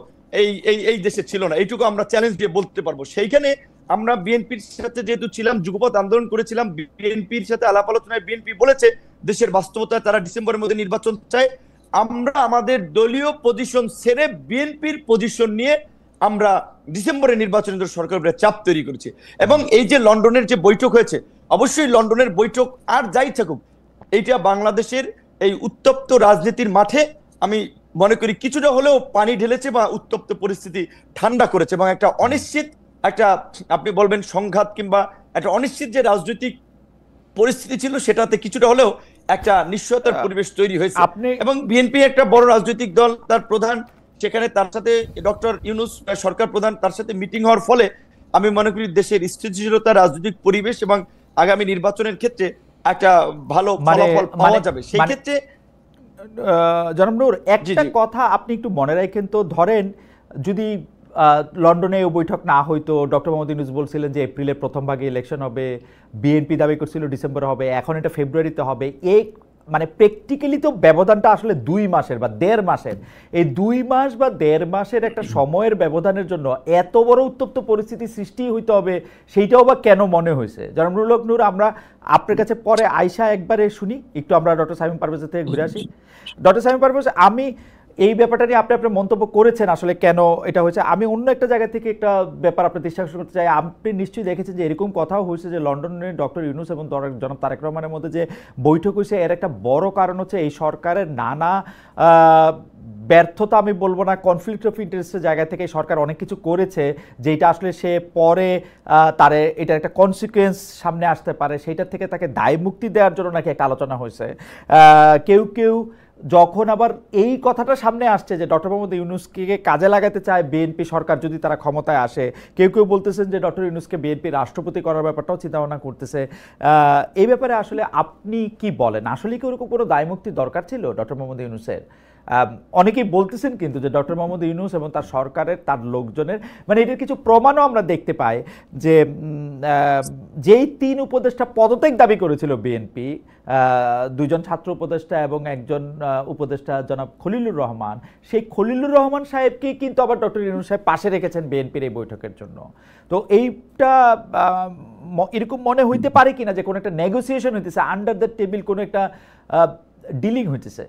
এই দেশে ছিল না, এইটুকু আমরা চ্যালেঞ্জ দিয়ে বলতে পারবো। সেইখানে আমরা বিএনপির সাথে যেহেতু ছিলাম, যুগপৎ আন্দোলন করেছিলাম, বিএনপির সাথে আলাপ আলোচনায় বিএনপি বলেছে দেশের বাস্তবতায় তারা ডিসেম্বরের মধ্যে নির্বাচন চায়। আমরা আমাদের দলীয় পজিশন ছেড়ে বিএনপির পজিশন নিয়ে আমরা ডিসেম্বরে নির্বাচনের জন্য সরকারের চাপ তৈরি করেছি। এবং এই যে লন্ডনের যে বৈঠক হয়েছে, অবশ্যই লন্ডনের বৈঠক আর যাই থাকুক, এইটা বাংলাদেশের এই উত্তপ্ত রাজনীতির মাঠে আমি মনে করি কিছুটা হলেও পানি ঢেলেছে বা উত্তপ্ত পরিস্থিতি ঠান্ডা করেছে এবং একটা অনিশ্চিত একটা আপনি বলবেন সংঘাত কিংবা একটা অনিশ্চিত যে রাজনৈতিক পরিস্থিতি ছিল সেটাতে কিছুটা হলেও একটা নিশ্চয়তার পরিবেশ তৈরি হয়েছে। এবং বিএনপি একটা বড় রাজনৈতিক দল, তার প্রধান সেখানে, তার সাথে ডক্টর ইউনূস সরকার প্রধান, তার সাথে মিটিং হওয়ার ফলে আমি মনে করি দেশের স্থিতিশীলতা, রাজনৈতিক পরিবেশ এবং আগামী নির্বাচনের ক্ষেত্রে একটা ভালো ফলাফল পাওয়া যাবে। সেই ক্ষেত্রে জনাব নূর একটা কথা আপনি একটু মনে রাখেন তো, ধরেন যদি লন্ডনে বৈঠক না হইতো, ডক্টর মোহাম্মদ ইউনূস বলছিলেন যে এপ্রিলের প্রথম ভাগে ইলেকশন হবে, বিএনপি দাবি করছিল ডিসেম্বরে হবে, এখন এটা ফেব্রুয়ারিতে হবে, এই মানে প্র্যাকটিক্যালি তো ব্যবধানটা আসলে 2 মাসের বা 1.5 মাসের। এই 2 মাস বা 1.5 মাসের একটা সময়ের ব্যবধানের জন্য এত বড় উত্তপ্ত পরিস্থিতি সৃষ্টি হইতে হবে, সেইটাও বা কেন মনে হয়েছে? জনাব নুরুল হক নূর, আমরা আপনার কাছে পরে আয়শা একবারে শুনি, একটু আমরা ডক্টর শামীম পারভেজের থেকে ঘুরে আসি। ডক্টর শামীম পারভেজ, আমি এই ব্যাপারটা নিয়ে আপনি আপনার মন্তব্য করেছেন আসলে কেন এটা হয়েছে। আমি অন্য একটা জায়গা থেকে একটা ব্যাপার আপনার দৃষ্টি আকর্ষণ করতে চাই। আপনি নিশ্চয়ই দেখেছেন যে এরকম কথাও হয়েছে যে লন্ডনে ডক্টর ইউনূস এবং জনাব তারেক রহমানের মধ্যে যে বৈঠক হয়েছে, এর একটা বড় কারণ হচ্ছে এই সরকারের নানা ব্যর্থতা, আমি বলবো না, কনফ্লিক্ট অফ ইন্টারেস্টের জায়গা থেকে সরকার অনেক কিছু করেছে যেটা আসলে সে পরে তার এটার একটা কনসিকুয়েন্স সামনে আসতে পারে, সেইটার থেকে তাকে দায় মুক্তি দেওয়ার জন্য নাকি একটা আলোচনা হয়েছে। কেউ যখন আবার এই কথাটা সামনে আসছে যে ডক্টর মোহাম্মদ ইউনূসকে কাজে লাগাতে চায় বিএনপি সরকার যদি তারা ক্ষমতায় আসে, কেউ বলতেছেন যে ডক্টর ইউনূসকে বিএনপি রাষ্ট্রপতি করার ব্যাপারটাও চিন্তাভাবনা করতেছে। এই ব্যাপারে আসলে আপনি কি বলেন? আসলে কি ওরকম কোনো দায়মুক্তির দরকার ছিল ডক্টর মোহাম্মদ ইউনূসের? অনেকেই বলতেছেন কিন্তু যে ডক্টর মোহাম্মদ ইউনূস এবং তার সরকারের, তার লোকজনের, মানে এটার কিছু প্রমাণও আমরা দেখতে পাই যে যেই 3 উপদেষ্টা পদত্যাগ দাবি করেছিল বিএনপি, 2 জন ছাত্র উপদেষ্টা এবং একজন উপদেষ্টা জনাব খলিলুর রহমান, সেই খলিলুর রহমান সাহেবকে কিন্তু আবার ডক্টর ইউনূস সাহেব পাশে রেখেছেন বিএনপির এই বৈঠকের জন্য। তো এইটা এরকম মনে হইতে পারে কিনা যে কোনো একটা নেগোসিয়েশন হইতেছে, আন্ডার দ্য টেবিল কোনো একটা ডিলিং হইতেছে?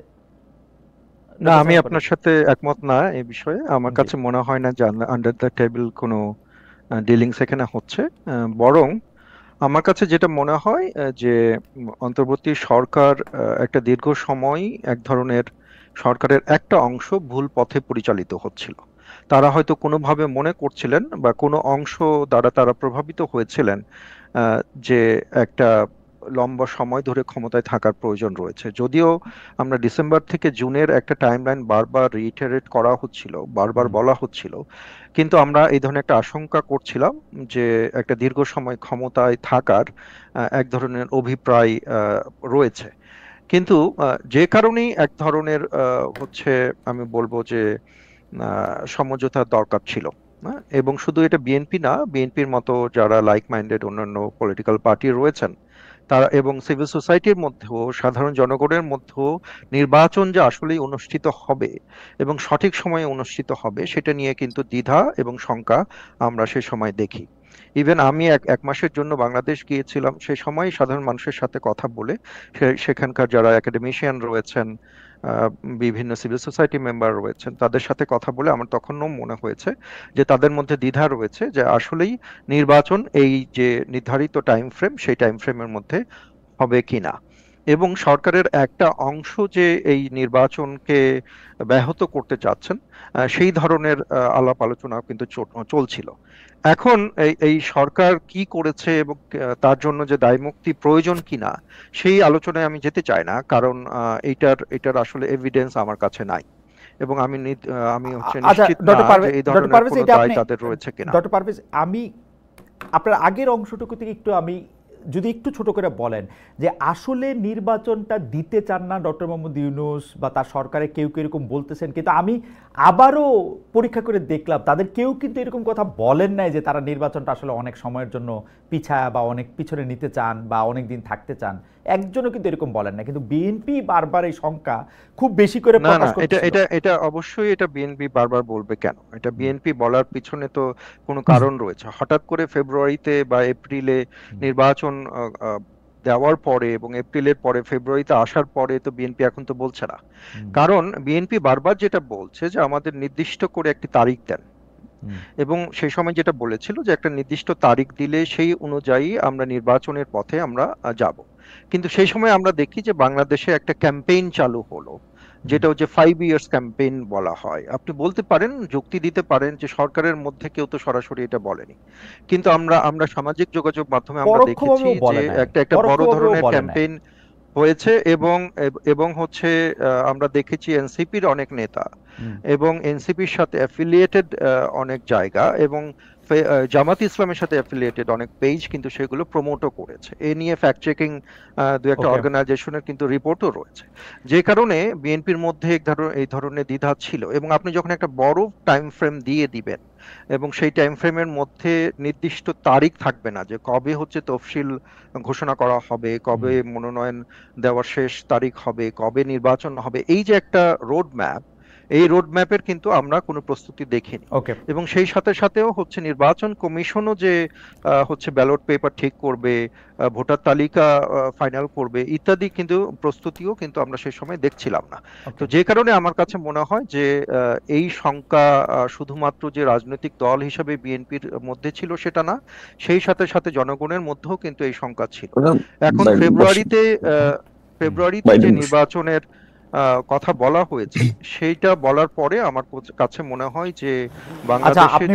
না, আমি আপনার সাথে একমত না এই বিষয়ে। আমার কাছে মনে হয় না যে আন্ডার দ্য টেবিল কোনো ডিলিংস এখানে হচ্ছে। বরং আমার কাছে যেটা মনে হয় যে অন্তর্বর্তী সরকার একটা দীর্ঘ সময় এক ধরনের সরকারের একটা অংশ ভুল পথে পরিচালিত হচ্ছিল। তারা হয়তো কোনোভাবে মনে করছিলেন বা কোনো অংশ দ্বারা তারা প্রভাবিত হয়েছিলেন যে একটা লম্বা সময় ধরে ক্ষমতায় থাকার প্রয়োজন রয়েছে। যদিও আমরা ডিসেম্বর থেকে জুনের একটা টাইমলাইন বারবার রিইটারেট করা হচ্ছিল, বারবার বলা হচ্ছিল, কিন্তু আমরা এই ধরনের একটা আশঙ্কা করছিলাম যে একটা দীর্ঘ সময় ক্ষমতায় থাকার এক ধরনের অভিপ্রায় রয়েছে। কিন্তু যে কারণেই এক ধরনের হচ্ছে আমি বলবো যে সমঝোতার দরকার ছিল। এবং শুধু এটা বিএনপি না, বিএনপির মতো যারা লাইক মাইন্ডেড অন্যান্য পলিটিক্যাল পার্টি রয়েছেন তারা এবং সিভিল সোসাইটির মধ্যেও, সাধারণ জনগণের মধ্যেও নির্বাচন যে আসলেই অনুষ্ঠিত হবে এবং সঠিক সময়ে অনুষ্ঠিত হবে সেটা নিয়ে কিন্তু দ্বিধা এবং শঙ্কা আমরা সে সময় দেখি। ইভেন আমি এক মাসের জন্য বাংলাদেশ গিয়েছিলাম, সে সময় সাধারণ মানুষের সাথে কথা বলে সেখানকার যারা একাডেমিশিয়ান রয়েছেন, বিভিন্ন সিভিল সোসাইটি মেম্বার রয়েছেন, তাদের সাথে কথা বলে আমার তখনও মনে হয়েছে যে তাদের মধ্যে দ্বিধা রয়েছে যে আসলেই নির্বাচন এই যে নির্ধারিত টাইম ফ্রেম সেই টাইম ফ্রেমের মধ্যে হবে কিনা। এবং সরকারের একটা অংশ যে এই নির্বাচনকে ব্যাহত করতে চাচ্ছেন সেই ধরনের আলাপ আলোচনা কিন্তু চলছিল। এখন এই সরকার কি করেছে এবং তার জন্য যে দায়মুক্তি প্রয়োজন কিনা সেই আলোচনায় আমি যেতে চাই না, কারণ এটার আসলে এভিডেন্স আমার কাছে নাই এবং আমি হচ্ছে নিশ্চিত না যে এই ধরনের কোনো দায় তাদের রয়েছে কিনা। ডক্টর পারভেজ, আমি আপনার আগের অংশটুকু থেকে আমি যদি একটু ছোট করে বলেন যে আসলে নির্বাচনটা দিতে চান না ডক্টর মোহাম্মদ ইউনূস বা তার সরকারে কেউ কেউ এরকম বলতেছেন, কিন্তু আমি আবারও পরীক্ষা করে দেখলাম তাদের কেউ কিন্তু এরকম কথা বলেন নাই যে তারা নির্বাচনটা আসলে অনেক সময়ের জন্য পিছায়া বা অনেক পিছনে নিতে চান বা অনেক দিন থাকতে চান, একজনও কিন্তু এরকম বলেন না। কিন্তু বিএনপি বারবার এই শঙ্কা খুব বেশি করে প্রকাশ করছে। এটা অবশ্যই এটা বিএনপি বারবার বলবে কেন? এটা বিএনপি বলার পিছনে তো কোনো কারণ রয়েছে। হঠাৎ করে ফেব্রুয়ারিতে বা এপ্রিলে নির্বাচন দেওয়ার পরে এবং এপ্রিলের পরে ফেব্রুয়ারিতে আসার পরে তো বিএনপি এখন তো বলছে না। কারণ বিএনপি বারবার যেটা বলছে যে আমাদের নির্দিষ্ট করে একটি তারিখ দেন, এবং সেই সময় যেটা বলেছিল যে একটা নির্দিষ্ট তারিখ দিলে সেই অনুযায়ী আমরা নির্বাচনের পথে আমরা যাব। কিন্তু সেই সময় আমরা দেখি যে বাংলাদেশে একটা ক্যাম্পেইন চালু হলো, যেটা হচ্ছে 5 ইয়ার্স ক্যাম্পেইন বলা হয়। আপনি বলতে পারেন, যুক্তি দিতে পারেন যে সরকারের মধ্যে কেউ তো সরাসরি এটা বলেনি, কিন্তু আমরা সামাজিক যোগাযোগ মাধ্যমে আমরা দেখেছি যে একটা বড় ধরনের ক্যাম্পেইন হয়েছে এবং হচ্ছে আমরা দেখেছি এনসিপির অনেক নেতা এবং এনসিপির সাথে অ্যাফিলিয়েটেড অনেক জায়গা এবং জামাত ইসলামের সাথে অ্যাফিলিয়েটেড অনেক পেজ কিন্তু সেগুলো প্রমোটও করেছে। এ নিয়ে ফ্যাক্ট চেকিং দু একটা অর্গানাইজেশনের কিন্তু রিপোর্টও রয়েছে, যে কারণে বিএনপির মধ্যে এই ধরনের দ্বিধা ছিল। এবং আপনি যখন একটা বড় টাইম ফ্রেম দিয়ে দিবেন এবং সেই টাইম ফ্রেমের মধ্যে নির্দিষ্ট তারিখ থাকবে না যে কবে হচ্ছে তফসিল ঘোষণা করা হবে, কবে মনোনয়ন দেওয়ার শেষ তারিখ হবে, কবে নির্বাচন হবে, এই যে একটা রোড ম্যাপ, এই রোড ম্যাপের কিন্তু আমরা কোনো প্রস্তুতি দেখিনি। এবং সেই সাথে সাথেও হচ্ছে নির্বাচন কমিশনও যে হচ্ছে ব্যালট পেপার ঠিক করবে, ভোটার তালিকা ফাইনাল করবে ইত্যাদি কিন্তু প্রস্তুতিও কিন্তু আমরা সেই সময় দেখছিলাম না। তো যে কারণে আমার কাছে মনে হয় যে এই শঙ্কা শুধুমাত্র যে রাজনৈতিক দল হিসেবে বিএনপির মধ্যে ছিল সেটা না, সেই সাথে সাথে জনগণের মধ্যেও কিন্তু এই শঙ্কা ছিল। এখন ফেব্রুয়ারিতে যে নির্বাচনের কথা বলা হয়েছে সেইটা বলার পরে আমার কাছে মনে হয় যে বাংলাদেশে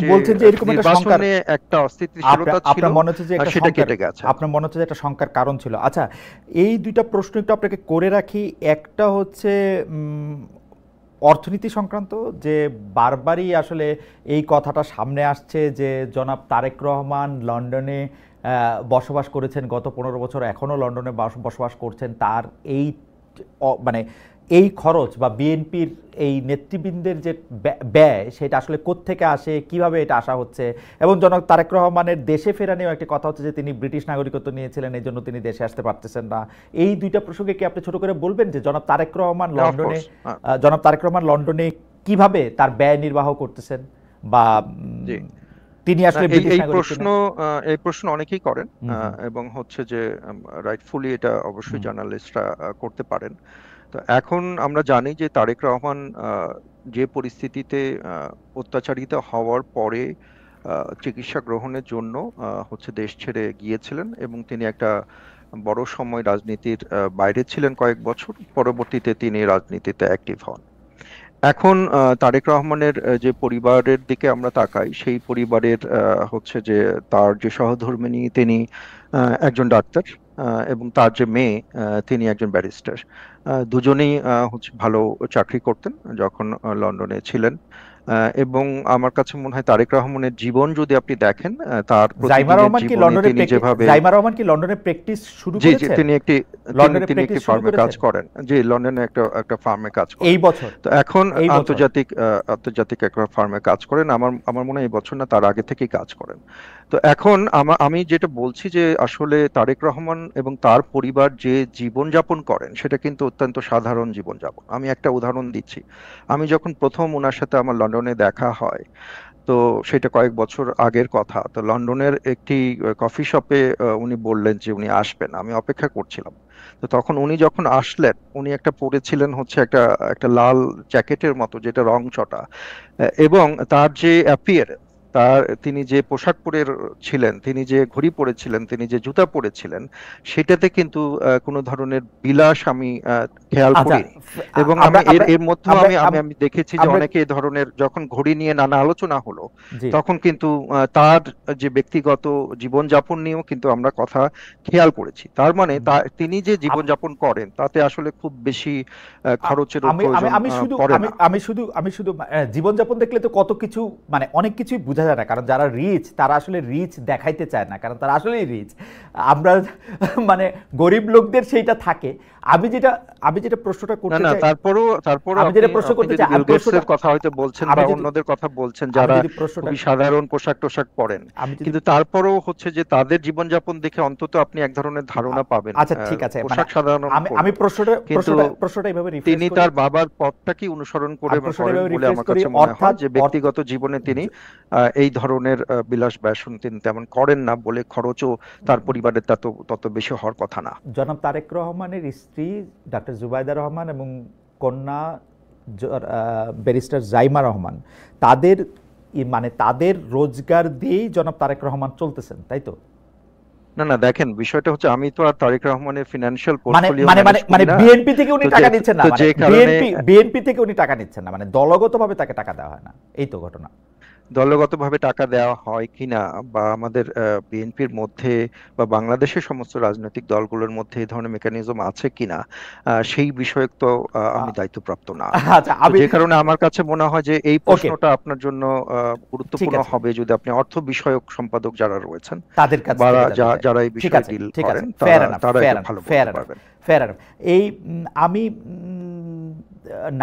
যে নির্বাচনে একটা অস্থিতিশীলতা ছিল সেটা কেটে গেছে। আপনার মনে হচ্ছে যে একটা শঙ্কার কারণ ছিল। আচ্ছা, এই দুইটা প্রশ্ন একটু আপনাকে করে রাখি। একটা হচ্ছে অর্থনীতি সংক্রান্ত, যে বারবারই আসলে এই কথাটা সামনে আসছে যে জনাব তারেক রহমান লন্ডনে বসবাস করেছেন গত 15 বছর, এখনও লন্ডনে বসবাস করছেন। তার এই মানে এই খরচ বা বিএনপির এই নেতৃবৃন্দের যে ব্যয় সেটা আসলে কোত্থেকে আসে, কিভাবে এটা আসা হচ্ছে, এবং জনাব তারেক রহমানের দেশে ফেরা নিয়েও একটা কথা হচ্ছে যে তিনি ব্রিটিশ নাগরিকত্ব নিয়েছিলেন, এই জন্য তিনি দেশে আসতে পারতেছেন না। এই দুইটা প্রসঙ্গে কি আপনি ছোট করে বলবেন যে জনাব তারেক রহমান লন্ডনে কিভাবে তার ব্যয় নির্বাহ করতেছেন, বা তিনি আসলে এই প্রশ্ন অনেকেই করেন এবং হচ্ছে যে রাইটফুলি এটা অবশ্যই জার্নালিস্টরা করতে পারেন। তো এখন আমরা জানি যে তারেক রহমান যে পরিস্থিতিতে অত্যাচারিত হওয়ার পরে চিকিৎসা গ্রহণের জন্য হচ্ছে দেশ ছেড়ে গিয়েছিলেন এবং তিনি একটা বড় সময় রাজনীতির বাইরে ছিলেন কয়েক বছর, পরবর্তীতে তিনি রাজনীতিতে অ্যাক্টিভ হন এখন তারেক রহমানের যে পরিবারের দিকে আমরা তাকাই, সেই পরিবারের হচ্ছে যে তার যে সহধর্মিণী তিনি একজন ডাক্তার, এবং তার যে মেয়ে তিনি একজন ব্যারিস্টার। দুজনেই হচ্ছে ভালো চাকরি করতেন যখন লন্ডনে ছিলেন। এবং আমার কাছে মনে হয় তারেক রহমানের জীবন যদি আপনি দেখেন, তার প্রতিদিনের জীবনে তিনি যেভাবে, জাইমা রহমান কি লন্ডনে প্র্যাকটিস শুরু জি জি, করেছেন? তিনি একটি লন্ডনে তিনি একটি প্র্যাকটিস শুরু ফার্মে কাজ করেছেন করেন। জি, লন্ডনে একটা একটা ফার্মে কাজ করেন। এই বছর? তো এখন এই বছর? আন্তর্জাতিক একটা ফার্মে কাজ করেন। আমার মনে হয় এই বছর না, তার আগে থেকেই কাজ করেন। তো এখন আমি যেটা বলছি যে আসলে তারেক রহমান এবং তার পরিবার যে জীবনযাপন করেন সেটা কিন্তু অত্যন্ত সাধারণ জীবনযাপন। আমি একটা উদাহরণ দিচ্ছি। আমি যখন প্রথম ওনার সাথে আমার লন্ডনে দেখা হয়, তো সেটা কয়েক বছর আগের কথা। তো লন্ডনের একটি কফি শপে উনি বললেন যে উনি আসবেন, আমি অপেক্ষা করছিলাম। তো তখন উনি যখন আসলেন, উনি একটা পরেছিলেন হচ্ছে একটা একটা লাল জ্যাকেটের মতো, যেটা রং চটা, এবং তার যে অ্যাপিয়ারেন্স, তিনি যে পোশাক পরে ছিলেন, তিনি যে ঘড়ি পরেছিলেন, তিনি যে জুতা পরেছিলেন, সেটাতে কিন্তু কোনো ধরনের বিলাস আমি খেয়াল আচ্ছা, করিনি। এবং আমি আমরা এর আমরা এর মধ্যেও আমরা আমি আমি আমি দেখেছি যে আমরা অনেকে এই ধরনের, যখন ঘড়ি নিয়ে নানা আলোচনা হলো, জি, তখন কিন্তু তার যে ব্যক্তিগত জীবনযাপন নিয়েও কিন্তু আমরা কথা খেয়াল করেছি। তার মানে তিনি যে জীবনযাপন করেন তাতে আসলে খুব বেশি খরচেরও আমি আমি প্রয়োজন আমি শুধু পড়ে আমি না। আমি শুধু জীবনযাপন দেখলে তো কত কিছু, মানে অনেক কিছুই বোঝা যায় না, কারণ যারা রিচ তারা আসলে রিচ দেখাইতে চায় না, কারণ তারা আসলেই রিচ। আমরা মানে গরিব লোকদের সেইটা থাকে। আমি যেটা প্রশ্নটা না করতে না, চাই, তারপরও আমি আপনি যেটা প্রশ্ন আপনি করতে যদি চাই, বিল গেটসের কথা হয়তো বলছেন আমি বা যদি অন্যদের কথা বলছেন আমি যারা যদি প্রশ্নটা খুবই সাধারণ পোশাক টোশাক পরেন, আমি যদি কিন্তু তারপরও হচ্ছে যে তাদের জীবনযাপন দেখে অন্তত আপনি এক ধরনের ধারণা পাবেন। আচ্ছা ঠিক আছে, মানে পোশাক সাধারণ আমি আমি পরলেও প্রশ্নটা কিন্তু প্রশ্নটা প্রশ্নটা এইভাবে রিফ্রেশ তিনি করি। তার বাবার পথটাকে অনুসরণ আমি প্রশ্নটা করেন এইভাবে বলে রিফ্রেশ আমার করি, কাছে মনে হয়, অর্থাৎ যে ব্যক্তিগত জীবনে তিনি এই ধরনের বিলাস ব্যাসন তিনি তেমন করেন না বলে খরচও তার পরিবারের তত বেশি হওয়ার কথা না। জনাব তারেক রহমানের স্ত্রী ডাক্তার জুবাইদা রহমান এবং কন্যা ব্যারিস্টার জাইমা রহমান, তাদের মানে তাদের রোজগার দিয়েই জনাব তারেক রহমান চলতেছেন, তাই তো? না না, দেখেন বিষয়টা হচ্ছে, আমি তো আর তারেক রহমানের ফিনান্সিয়াল মানে পোর্টফোলিও মানে মানে ম্যানেজ মানে করি না। বিএনপি থেকে উনি তো টাকা নিচ্ছেন না, মানে যে কারণে বিএনপি থেকে উনি টাকা নিচ্ছেন না, মানে দলগতভাবে তাকে টাকা দেওয়া হয় না, এই তো ঘটনা। দলগতভাবে টাকা দেওয়া হয় কিনা, বা আমাদের বিএনপির মধ্যে বা বাংলাদেশের সমস্ত রাজনৈতিক দলগুলোর মধ্যে এই ধরনের মেকানিজম আছে কিনা, সেই বিষয়ক তো আমি আ- দায়িত্বপ্রাপ্ত না। আচ্ছা, তো যে কারণে আমার কাছে মনে হয় যে এই ওকে, প্রশ্নটা আপনার জন্য ঠিক গুরুত্বপূর্ণ আছে, হবে যদি আপনি অর্থ বিষয়ক সম্পাদক যারা রয়েছেন তাদের কাছ বা থেকে জানতে চাই। যারা এই ঠিক বিষয়ে আছে, ডিল ঠিক করেন, আছে, ফেয়ার তারা এনাফ, তারা ফেয়ার এটা এনাফ, ভালো ফেয়ার বলতে এনাফ, পারবেন। Fair enough. এই আমি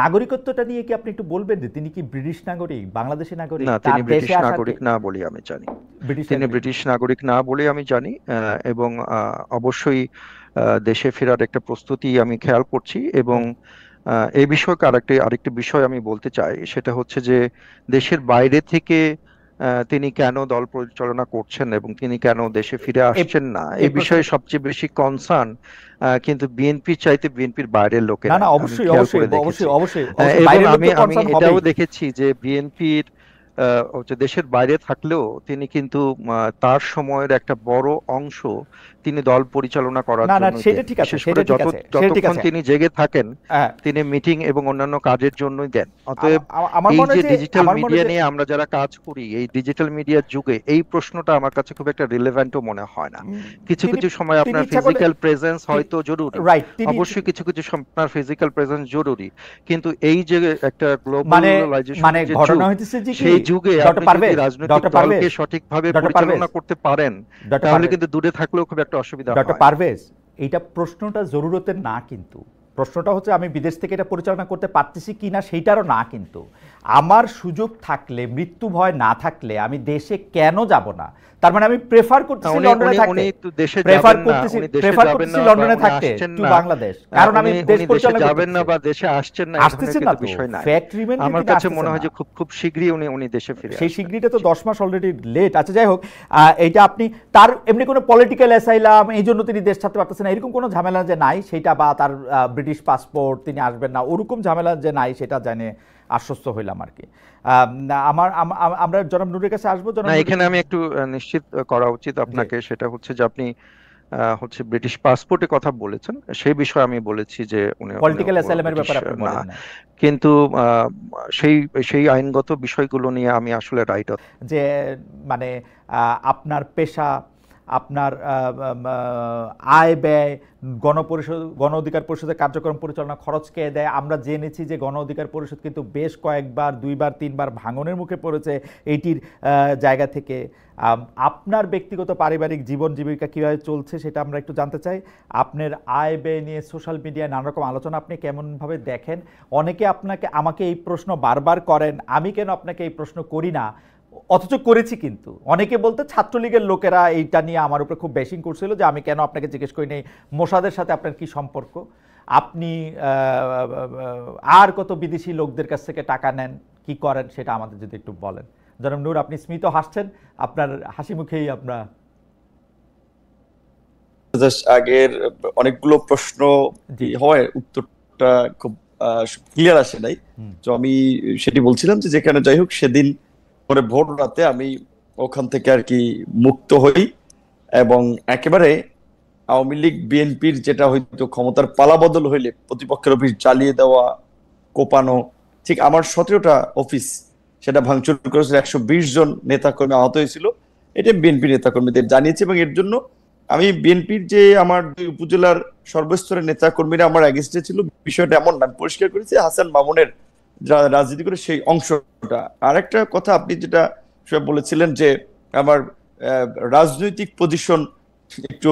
নাগরিকত্বটা নিয়ে কি আপনি একটু বলবেন যে তিনি কি ব্রিটিশ নাগরিক, বাংলাদেশি নাগরিক, না, তার তিনি ব্রিটিশ দেশে আসার নাগরিক না বলে আমি জানি। ব্রিটিশ তিনি নাগরিক? ব্রিটিশ নাগরিক না বলে আমি জানি, এবং অবশ্যই দেশে ফেরার একটা প্রস্তুতি আমি খেয়াল করছি। এবং হুম। এই বিষয়কে আরেকটি বিষয় আমি বলতে চাই, সেটা হচ্ছে যে দেশের বাইরে থেকে তিনি কেন দল পরিচালনা করছেন এবং তিনি কেন দেশে ফিরে এই আসছেন না, এই এই বিষয়ে প্রশ্নটা, সবচেয়ে বেশি কনসার্ন কিন্তু বিএনপির চাইতে বিএনপির বাইরের না না, লোকেরাই, আমি অবশ্যই খেয়াল অবশ্যই করে দেখেছি। অবশ্যই অবশ্যই অবশ্যই এবং বাইরের লোক আমি তো আমি কনসার্ন এটাও হবেই। দেখেছি যে বিএনপির হচ্ছে দেশের বাইরে থাকলেও তিনি কিন্তু তার সময়ের একটা বড় অংশ তিনি দল পরিচালনা করার না না, জন্য সেটা দেন, ঠিক আছে, বিশেষ করে সেটা ঠিক আছে, সেটা ঠিক যতক্ষণ আছে। তিনি জেগে থাকেন হ্যাঁ, তিনি মিটিং এবং অন্যান্য কাজের জন্যই দেন। অতএব আমার এই মনে যে হয় যে ডিজিটাল আমার মনে হয় মিডিয়া যে নিয়ে আমরা যারা কাজ করি, এই ডিজিটাল মিডিয়ার যুগে এই প্রশ্নটা আমার কাছে খুব একটা রিলেভেন্টও মনে হয় না। উম, কিছু তিনি কিছু সময় তিনি আপনার ইচ্ছা করলে, ফিজিক্যাল প্রেজেন্স হয়তো জরুরি, রাইট, তিনি অবশ্যই কিছু কিছু সময় আপনার ফিজিক্যাল প্রেজেন্স জরুরি, কিন্তু এই যে একটা মানে মানে গ্লোবালাইজেশনের যে যুগ, ঘটনা হইতেছে যে কি, সেই যুগে ডক্টর আপনি যদি পারভেজ, রাজনৈতিক ডক্টর দলকে পারভেজ, সঠিকভাবে ডক্টর পারভেজ, পরিচালনা করতে পারেন, ডক্টর তাহলে পারভেজ, কিন্তু দূরে থাকলেও খুব একটা অসুবিধা ডক্টর হয় না। পারভেজ, এইটা প্রশ্নটা জরুরতের না, কিন্তু প্রশ্নটা হচ্ছে আমি বিদেশ থেকে এটা পরিচালনা করতে পারতেছি কি না সেইটারও না, কিন্তু আমার সুযোগ থাকলে, মৃত্যু ভয় না থাকলে আমি দেশে কেন যাব না? তার মানে আমি প্রেফার না, করতেছি উনি লন্ডনে উনি থাকতে, উনি তো দেশে প্রেফার যাবেন না, করতেছি উনি দেশে প্রেফার যাবেন করতেছি না বা লন্ডনে উনি থাকতে আসছেন টু না, বাংলাদেশ, কারণ আমি দেশ উনি দেশে পরিচালনা যাবেন না করতেছি। বা দেশে আসছেন না, এই ধরনের আসতেছেন না কিন্তু তো, বিষয় নাই। ফ্যাক্ট রিমেন যে আমার তিনি কাছে মনে আসতেছেন হয় না। যে খুব শীঘ্রই উনি দেশে ফিরে সেই আসবেন। স্বীকৃতিটা তো 10 মাস অলরেডি লেট। আচ্ছা, যাই হোক, এইটা আপনি তার এমনি কোনো পলিটিক্যাল অ্যাসাইলাম এই জন্য তিনি দেশ ছাড়তে পারতেছেন না এরকম কোনো ঝামেলা যে নাই সেটা, বা তার ব্রিটিশ পাসপোর্ট তিনি আসবেন না ওরকম ঝামেলা যে নাই সেটা জেনে আশ্বস্ত হইলাম আর কি। আমরা জনাব নূরের কাছে আসবো। জনাব না, নূর, এখানে আমি একটু নিশ্চিত করা উচিত জি আপনাকে, সেটা হচ্ছে যে আপনি হচ্ছে ব্রিটিশ পাসপোর্টে কথা বলেছেন, সেই বিষয়ে আমি বলেছি যে উনি পলিটিক্যাল অ্যাসাইলামের ব্রিটিশ ব্যাপারে আপনি না। বলেন না, কিন্তু আহ, সেই সেই আইনগত বিষয়গুলো নিয়ে আমি আসলে রাইট। যে মানে আপনার পেশা, আপনার আয় ব্যয়, গণ অধিকার পরিষদের কার্যক্রম পরিচালনা খরচ কে দেয়? আমরা জেনেছি যে গণ অধিকার পরিষদ কিন্তু বেশ কয়েকবার, 2বার 3বার ভাঙনের মুখে পড়েছে এইটির জায়গা থেকে। আপনার ব্যক্তিগত পারিবারিক জীবন জীবিকা কীভাবে চলছে সেটা আমরা একটু জানতে চাই। আপনার আয় ব্যয় নিয়ে সোশ্যাল মিডিয়ায় নানা রকম আলোচনা আপনি কেমনভাবে দেখেন? অনেকে আমাকে এই প্রশ্ন বারবার করেন, আমি কেন আপনাকে এই প্রশ্ন করি না, অথচ করেছি। কিন্তু অনেকে বলতে ছাত্রলীগের লোকেরা এইটা নিয়ে আমার উপরে খুব বেশিং করছিল যে আমি কেন আপনাকে জিজ্ঞেস করি নাই মোসাদের সাথে আপনার কি সম্পর্ক, আপনি আর কত বিদেশি লোকদের কাছ থেকে টাকা নেন, কি করেন, সেটা আমাদের যদি একটু বলেন। জনাব নূর, আপনি স্মিত হাসছেন, আপনার হাসি মুখেই আমরা আগের অনেকগুলো প্রশ্ন হয়, উত্তরটা খুব ক্লিয়ার আসে নাই। তো আমি সেটি বলছিলাম যে যেখানে যাই হোক, সেদিন পরে ভোর রাতে আমি ওখান থেকে আর কি মুক্ত হই, এবং একেবারে আওয়ামী লীগ বিএনপির যেটা হয়তো ক্ষমতার পালাবদল হইলে প্রতিপক্ষের অফিস জ্বালিয়ে দেওয়া, কোপানো, ঠিক আমার 17টা অফিস সেটা ভাঙচুর করেছিল, 120 জন নেতাকর্মী আহত হয়েছিল, এটা বিএনপি নেতাকর্মীদের জানিয়েছে। এবং এর জন্য আমি বিএনপির যে আমার 2 উপজেলার সর্বস্তরের নেতাকর্মীরা আমার এগেইনস্টে ছিল, বিষয়টা এমন না, পরিষ্কার করেছি হাসান মামুনের রাজনীতি করে সেই অংশটা। আর একটা কথা আপনি যেটা বলেছিলেন যে আমার রাজনৈতিক পজিশন একটু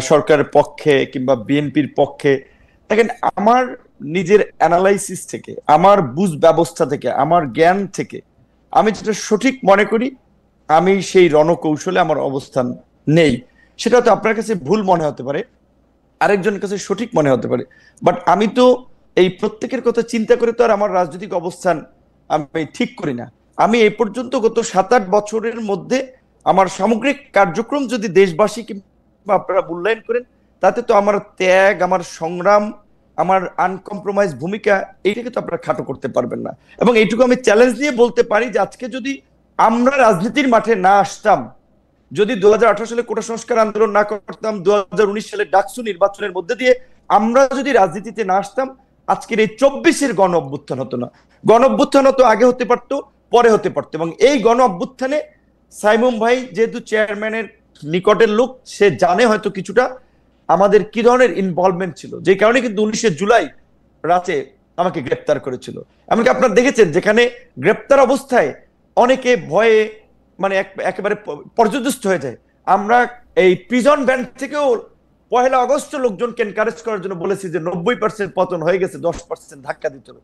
সরকারের পক্ষে কিংবা বিএনপির পক্ষে, দেখেন আমার নিজের অ্যানালাইসিস থেকে, আমার বুঝ ব্যবস্থা থেকে, আমার জ্ঞান থেকে আমি যেটা সঠিক মনে করি, আমি সেই রণকৌশলে আমার অবস্থান নেই। সেটা তো আপনার কাছে ভুল মনে হতে পারে, আরেকজনের কাছে সঠিক মনে হতে পারে, বাট আমি তো এই প্রত্যেকের কথা চিন্তা করে তো আর আমার রাজনৈতিক অবস্থান আমি ঠিক করি না। আমি এই পর্যন্ত গত 7-8 বছরের মধ্যে আমার সামগ্রিক কার্যক্রম যদি দেশবাসী কিংবা আপনারা মূল্যায়ন করেন, তাতে তো আমার ত্যাগ, আমার সংগ্রাম, আমার আনকম্প্রোমাইজ ভূমিকা, এইটাকে তো আপনারা খাটো করতে পারবেন না। এবং এইটুকু আমি চ্যালেঞ্জ দিয়ে বলতে পারি যে আজকে যদি আমরা রাজনীতির মাঠে না আসতাম, যদি 2018 সালে কোটা সংস্কার আন্দোলন না করতাম, 2019 সালে ডাকসু নির্বাচনের মধ্যে দিয়ে আমরা যদি রাজনীতিতে না আসতাম, আজকের এই 24-এর গণ অভ্যুত্থান হতো না। গণ অভ্যুত্থান হতো আগে হতে পারতো, পরে হতে পারতো। এবং এই গণ অভ্যুত্থানে সাইমুম ভাই যেহেতু চেয়ারম্যানের নিকটের লোক, সে জানে হয়তো কিছুটা আমাদের কি ধরনের ইনভলভমেন্ট ছিল, যে কারণে কিন্তু 19শে জুলাই রাতে আমাকে গ্রেপ্তার করেছিল। এমনকি আপনারা দেখেছেন যেখানে গ্রেপ্তার অবস্থায় অনেকে ভয়ে মানে একেবারে পর্যদস্ত হয়ে যায়। আমরা এই প্রিজন ভ্যান থেকেও 1 আগস্ট লোকজনকে এনকারেজ করার জন্য বলেছি যে 90% পতন হয়ে গেছে, 10% ধাক্কা দিতে হবে।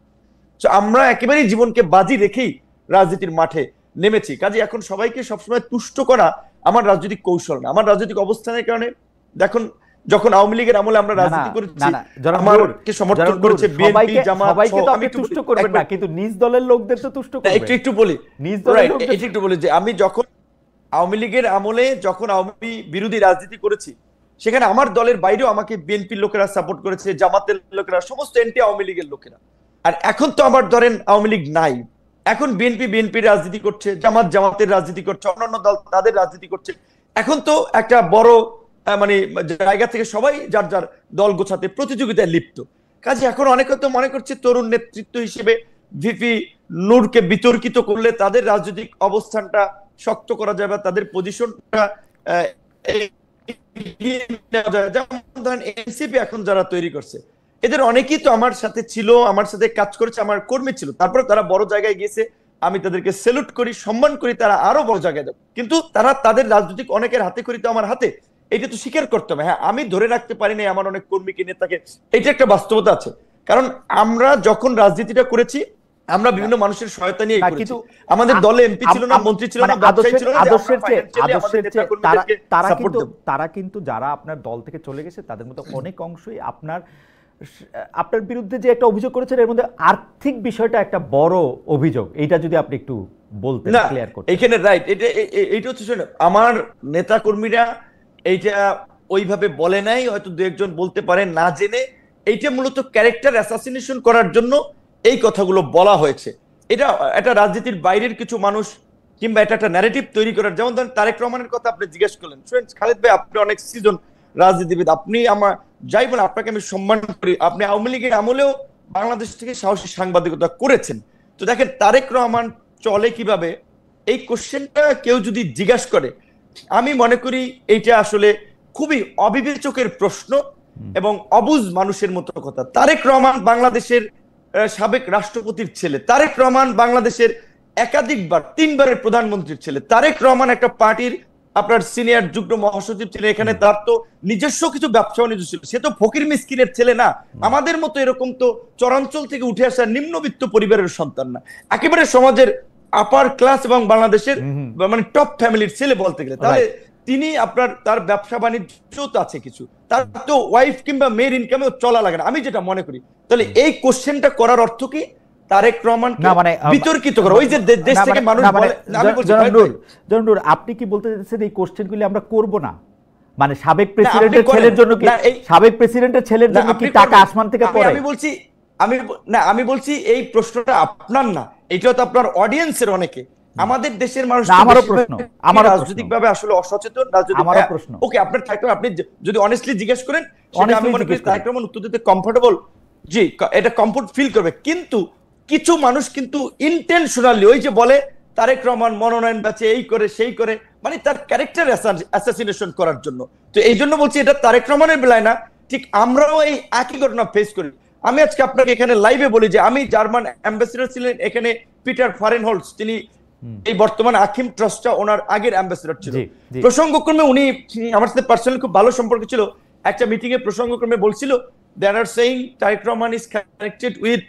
তো আমরা একেবারেই জীবনকে বাজি রেখেই রাজনীতির মাঠে নেমেছি। কাজে এখন সবাইকে সবসময় তুষ্ট করা আমার রাজনৈতিক কৌশল না, আমার রাজনৈতিক অবস্থানের কারণে। দেখুন, যখন আওয়ামী লীগের আমলে আমরা রাজনীতি করেছি, আমাকে সমর্থন করেছে বিএনপি, জামাত। সবাইকে তো আপনি তুষ্ট করবেন না, কিন্তু নিজ দলের লোকদের তো তুষ্ট করবেন। একটু বলি, নিজ দলের লোকদের একটু বলি যে আমি যখন আওয়ামী লীগের আমলে যখন আওয়ামী বিরোধী রাজনীতি করেছি, সেখানে আমার দলের বাইরেও আমাকে বিএনপির লোকেরা সাপোর্ট করেছে, জামাতের লোকেরা, সমস্ত এন্টি আওয়ামী লীগের লোকেরা। আর এখন তো আমার ধরেন আওয়ামী লীগ নাই, এখন বিএনপির রাজনীতি করছে, জামাতের রাজনীতি করছে, অন্যান্য দল তাদের রাজনীতি করছে। এখন তো একটা বড় মানে জায়গা থেকে সবাই যার যার দল গোছাতে প্রতিযোগিতায় লিপ্ত। কাজে এখন অনেকে তো মনে করছে তরুণ নেতৃত্ব হিসেবে ভিপি নূরকে বিতর্কিত করলে তাদের রাজনৈতিক অবস্থানটা শক্ত করা যাবে, তাদের পজিশনটা যেমন ধরেন এনসিপি এখন যারা তৈরি করছে, এদের অনেকেই তো আমার সাথে ছিল, আমার সাথে কাজ করেছে, আমার কর্মী ছিল, তারপরে তারা বড় জায়গায় গিয়েছে, আমি তাদেরকে স্যালুট করি, সম্মান করি, তারা আরো বড় জায়গায় যাবে। কিন্তু তারা তাদের রাজনৈতিক অনেকের হাতে করি তো আমার হাতে, এটা তো স্বীকার করতে হবে। হ্যাঁ, আমি ধরে রাখতে পারি না আমার অনেক কর্মীকে, নেতাকে, এটা একটা বাস্তবতা আছে। কারণ আমরা যখন রাজনীতিটা করেছি, আমরা বিভিন্ন মানুষের সহায়তা নিয়ে করেছি। আমাদের দলে এমপি ছিল না, মন্ত্রী ছিল না, ব্যবসায়ী ছিল না, তারা কিন্তু যারা আপনার দল থেকে চলে গেছে তাদের মধ্যে অনেক অংশই আপনার বিরুদ্ধে যে একটা অভিযোগ করেছেন, এর মধ্যে আর্থিক বিষয়টা একটা বড় অভিযোগ। এইটা যদি আপনি একটু বলতেন, ক্লিয়ার করতেন। এখানে রাইট, এটা হচ্ছে আমার নেতা কর্মীরা এইটা ওইভাবে বলে নাই, হয়তো 2-1 বলতে পারে না জেনে। এইটা মূলত ক্যারেক্টার অ্যাসাসিনেশন করার জন্য এই কথাগুলো বলা হয়েছে। এটা একটা রাজনীতির বাইরের কিছু মানুষ কিংবা এটা একটা ন্যারেটিভ তৈরি করার, যেমন ধরেন তারেক রহমানের কথা আপনি জিজ্ঞেস করলেন। খালেদ ভাই, আপনি অনেক সিজন রাজনীতিবিদ, আপনি আমার যাই বলেন, আপনাকে আমি সম্মান করি, আপনি আওয়ামী লীগের আমলেও বাংলাদেশ থেকে সাহসী সাংবাদিকতা করেছেন। তো দেখেন তারেক রহমান চলে কিভাবে, এই কোশ্চেনটা কেউ যদি জিজ্ঞাসা করে, আমি মনে করি এইটা আসলে খুবই অবিবেচকের প্রশ্ন এবং অবুঝ মানুষের মতো কথা। তারেক রহমান বাংলাদেশের সাবেক রাষ্ট্রপতির ছেলে, তারেক রহমান বাংলাদেশের একাধিকবার 3বারের প্রধানমন্ত্রীর ছেলে, তারেক রহমান একটা পার্টির আপনার সিনিয়র যুগ্ম মহাসচিব ছিলেন, এখানে তার তো নিজস্ব কিছু ব্যবসা বাণিজ্য ছিল, সে তো ফকির মিসকিনের ছেলে না, আমাদের মতো এরকম তো চরাঞ্চল থেকে উঠে আসা নিম্নবিত্ত পরিবারের সন্তান না, একেবারে সমাজের আপার ক্লাস এবং বাংলাদেশের মানে টপ ফ্যামিলির ছেলে বলতে গেলে। তাহলে তিনি আপনার তার ব্যবসা বাণিজ্য তো আছে কিছু, তার তো ওয়াইফ কিংবা মেয়ের ইনকামেও চলা লাগে না, আমি যেটা মনে করি। তাহলে এই কোশ্চেনটা করার অর্থ কি? তারেক রহমান মানে বিতর্কিত করে, ওই যে দেশ থেকে মানুষ বলে। আমি বলছি জনাব, আপনি কি বলতে চাইছেন এই কোশ্চেনগুলি আমরা করব না? মানে সাবেক প্রেসিডেন্টের ছেলের জন্য কি, সাবেক প্রেসিডেন্টের ছেলের জন্য কি টাকা আসমান থেকে পড়ে? আমি বলছি এই প্রশ্নটা আপনার না, এটা তো আপনার অডিয়েন্সের অনেকে, আমাদের দেশের মানুষ রাজনৈতিকভাবে আসলে অসচেতন। আমারও প্রশ্ন, ওকে, আপনার থাকবে, আপনি যদি অনেস্টলি জিজ্ঞেস করেন সেটা আমি মনে করি তারেক রহমান উত্তর দিতে কমফোর্টেবল, জি এটা কমফোর্ট ফিল করবে। কিন্তু কিছু মানুষ কিন্তু ইন্টেনশনালি ওই যে বলে তারেক রহমান মনোনয়ন বেচে, এই করে সেই করে, মানে তার ক্যারেক্টার অ্যাসাসিনেশন করার জন্য। তো এই জন্য বলছি এটা তারেক রহমানের বেলায় না, ঠিক আমরাও এই একই ঘটনা ফেস করি। আমি আজকে আপনাকে এখানে লাইভে বলি যে আমি জার্মান অ্যাম্বাসেডর ছিলেন এখানে পিটার ফারেনহোল্টস, তিনি এই বর্তমান আকিম ট্রাস্টটা ওনার আগের অ্যাম্বাসেডর ছিল। প্রসঙ্গক্রমে উনি আমার সাথে পার্সোনালি খুব ভালো সম্পর্ক ছিল, একটা মিটিং এ প্রসঙ্গক্রমে বলছিল they are saying Tarique Rahman is connected with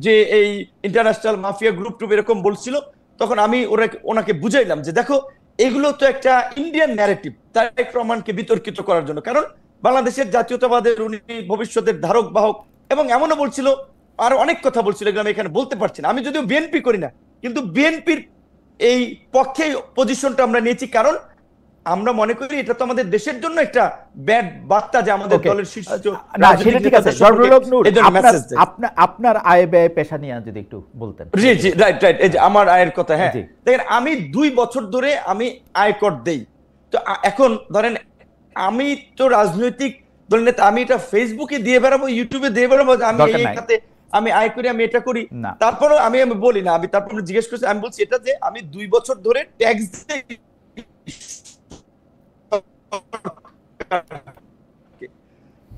যে এই ইন্টারন্যাশনাল মাফিয়া গ্রুপ টুপ এরকম বলছিল। তখন আমি ওনাকে বুঝাইলাম যে দেখো এগুলো তো একটা ইন্ডিয়ান ন্যারেটিভ তারেক রহমানকে বিতর্কিত করার জন্য, কারণ বাংলাদেশের জাতীয়তাবাদের উনি ভবিষ্যতের ধারক বাহক, এবং এমনও বলছিল আর অনেক কথা বলছিল, এগুলো আমি এখানে বলতে পারছি না। আমি যদিও বিএনপি করি না, কিন্তু বিএনপির এই পক্ষে পজিশনটা আমরা নিয়েছি, কারণ আমরা মনে করি এটা তো আমাদের দেশের জন্য একটা ব্যাড বার্তা যে আমাদের দলের শীর্ষ না, সেটা ঠিক আছে। আপনার আয় ব্যয় পেশা নিয়ে যদি একটু বলতেন। জি জি, রাইট রাইট, এই যে আমার আয়ের কথা। হ্যাঁ দেখেন, আমি 2 বছর ধরে আমি আয়কর দেই। তো এখন ধরেন আমি তো রাজনৈতিক দলের নেতা, আমি এটা ফেসবুকে দিয়ে বেড়াবো, ইউটিউবে দিয়ে বেড়াবো আমি এই খাতে আমি আয় করি, আমি এটা করি। তারপরও আমি বলি না, আমি তারপর জিজ্ঞেস করছি, আমি বলছি এটা যে আমি 2 বছর ধরে ট্যাক্স দেই,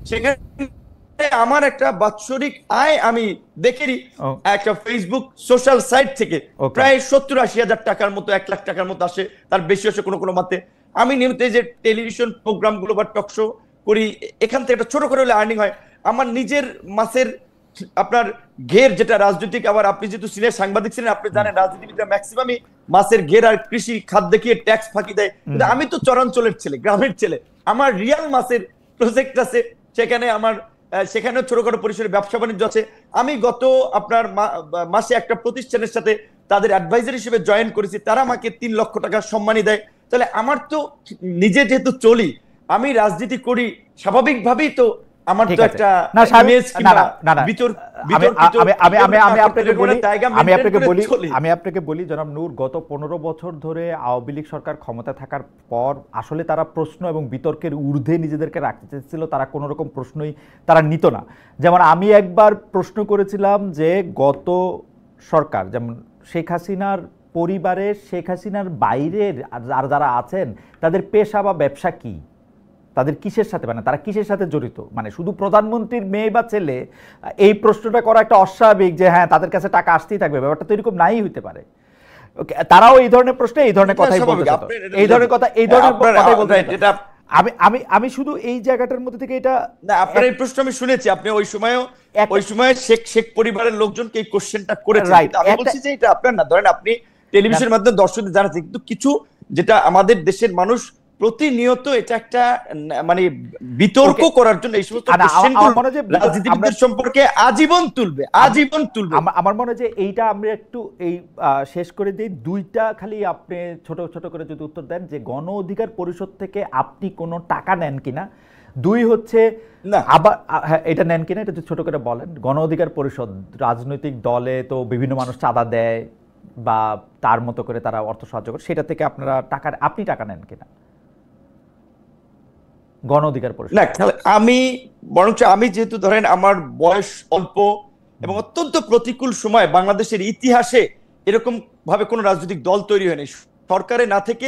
সেখানে আমার একটা বাৎসরিক আয় আমি দেখেছি একটা ফেসবুক সোশ্যাল সাইট থেকে প্রায় 70-80 হাজার টাকার মতো, 1 লাখ টাকার মতো আসে, তার বেশি আসে কোনো কোনো মাতে। আমি নিয়মিত যে টেলিভিশন প্রোগ্রাম গুলো বা টক শো করি, এখান থেকে একটা ছোট করে হলে আর্নিং হয়। আমার নিজের মাসের আপনার ঘের যেটা রাজনৈতিক, আবার আপনি যেহেতু সিনিয়র সাংবাদিক ছিলেন আপনি জানেন রাজনীতিবিদরা ম্যাক্সিমামই মাসের ঘের আর কৃষি খাত দেখিয়ে ট্যাক্স ফাঁকি দেয়, কিন্তু আমি তো চরাঞ্চলের ছেলে, গ্রামের ছেলে, আমার রিয়াল মাসের প্রজেক্ট আছে, সেখানে আমার সেখানেও ছোটখাটো পরিসরে ব্যবসা বাণিজ্য আছে। আমি গত আপনার মাসে একটা প্রতিষ্ঠানের সাথে তাদের অ্যাডভাইজার হিসেবে জয়েন করেছি, তারা আমাকে 3 লক্ষ টাকা সম্মানী দেয়। তাহলে আমার তো নিজে যেহেতু চলি, আমি রাজনীতি করি, স্বাভাবিকভাবেই তো আমার তো একটা আমি আপনাকে বলি জনাব নূর, গত 15 বছর ধরে আওয়ামী লীগ সরকার ক্ষমতা থাকার পর আসলে তারা প্রশ্ন এবং বিতর্কের ঊর্ধ্বে নিজেদেরকে রাখতে চেয়েছিল, তারা কোনো রকম প্রশ্নই তারা নিত না। যেমন আমি একবার প্রশ্ন করেছিলাম যে গত সরকার, যেমন শেখ হাসিনার পরিবারে, শেখ হাসিনার বাইরের আর যারা আছেন তাদের পেশা বা ব্যবসা কি, তাদের কিসের সাথে, মানে তারা কিসের সাথে জড়িত, মানে শুধু প্রধানমন্ত্রীর মেয়ে বা ছেলে, এই প্রশ্নটা করা একটা অস্বাভাবিক যে হ্যাঁ তাদের কাছে টাকা আসতেই থাকবে, ব্যাপারটা তো এরকম নাই হইতে পারে। তারাও এই ধরনের প্রশ্নে এই ধরনের কথাই বলতে, এই ধরনের কথাই বলতে। আমি শুধু এই জায়গাটার মধ্যে থেকে এটা না, আপনার এই প্রশ্ন আমি শুনেছি, আপনি ওই সময় শেখ পরিবারের লোকজনকে এই কোশ্চেনটা করেছেন। আমি বলছি যে এটা আপনার না, ধরেন আপনি টেলিভিশনের মাধ্যমে দর্শকদের জানাচ্ছেন, কিন্তু কিছু যেটা আমাদের দেশের মানুষ প্রতিনিয়ত এটা একটা মানে বিতর্ক করার জন্য এই সমস্ত রাজনীতিবিদদের সম্পর্কে আজীবন তুলবে। আমার মনে হয় যে এইটা আমরা একটু এই শেষ করে দিই, 2টা খালি আপনি ছোট ছোট করে যদি উত্তর দেন যে গণ অধিকার পরিষদ থেকে আপনি কোনো টাকা নেন কিনা, 2 হচ্ছে আবার এটা নেন কিনা, এটা ছোট করে বলেন। গণ অধিকার পরিষদ রাজনৈতিক দলে তো বিভিন্ন মানুষ চাঁদা দেয় বা তার মতো করে তারা অর্থ সাহায্য করে, সেটা থেকে আপনি টাকা নেন কিনা? গণ অধিকার পরিষদ? না, আমি বরঞ্চ আমি যেহেতু ধরেন আমার বয়স অল্প এবং অত্যন্ত প্রতিকূল সময় বাংলাদেশের ইতিহাসে এরকম ভাবে কোন রাজনৈতিক দল তৈরি হয়নি সরকারে না থেকে,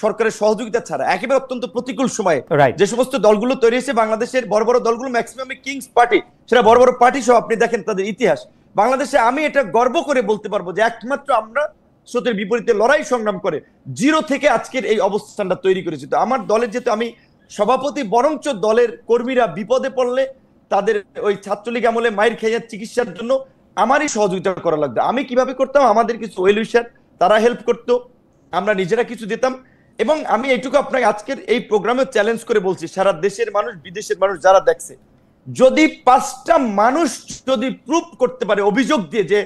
সরকারের সহযোগিতা ছাড়া, একেবারে অত্যন্ত প্রতিকূল সময়ে যে সমস্ত দলগুলো তৈরি হয়েছে বাংলাদেশের বড় বড় দলগুলো ম্যাক্সিমাম কিংস পার্টি, সেটা বড় বড় পার্টি সহ আপনি দেখেন তাদের ইতিহাস বাংলাদেশে। আমি এটা গর্ব করে বলতে পারবো যে একমাত্র আমরা স্রোতের বিপরীতে লড়াই সংগ্রাম করে জিরো থেকে আজকের এই অবস্থানটা তৈরি করেছি। তো আমার দলের যেহেতু আমি সভাপতি, বরঞ্চ দলের কর্মীরা বিপদে পড়লে তাদের ওই ছাত্রলীগ আমলে মায়ের খেয়ে চিকিৎসার জন্য আমারই সহযোগিতা করা লাগতো। আমি কিভাবে করতাম, আমাদের কিছু ওয়েল উইশার তারা হেল্প করতো, আমরা নিজেরা কিছু দিতাম। এবং আমি এইটুকু আপনাকে আজকের এই প্রোগ্রামে চ্যালেঞ্জ করে বলছি, সারা দেশের মানুষ বিদেশের মানুষ যারা দেখছে, যদি 5টা মানুষ যদি প্রুভ করতে পারে অভিযোগ দিয়ে যে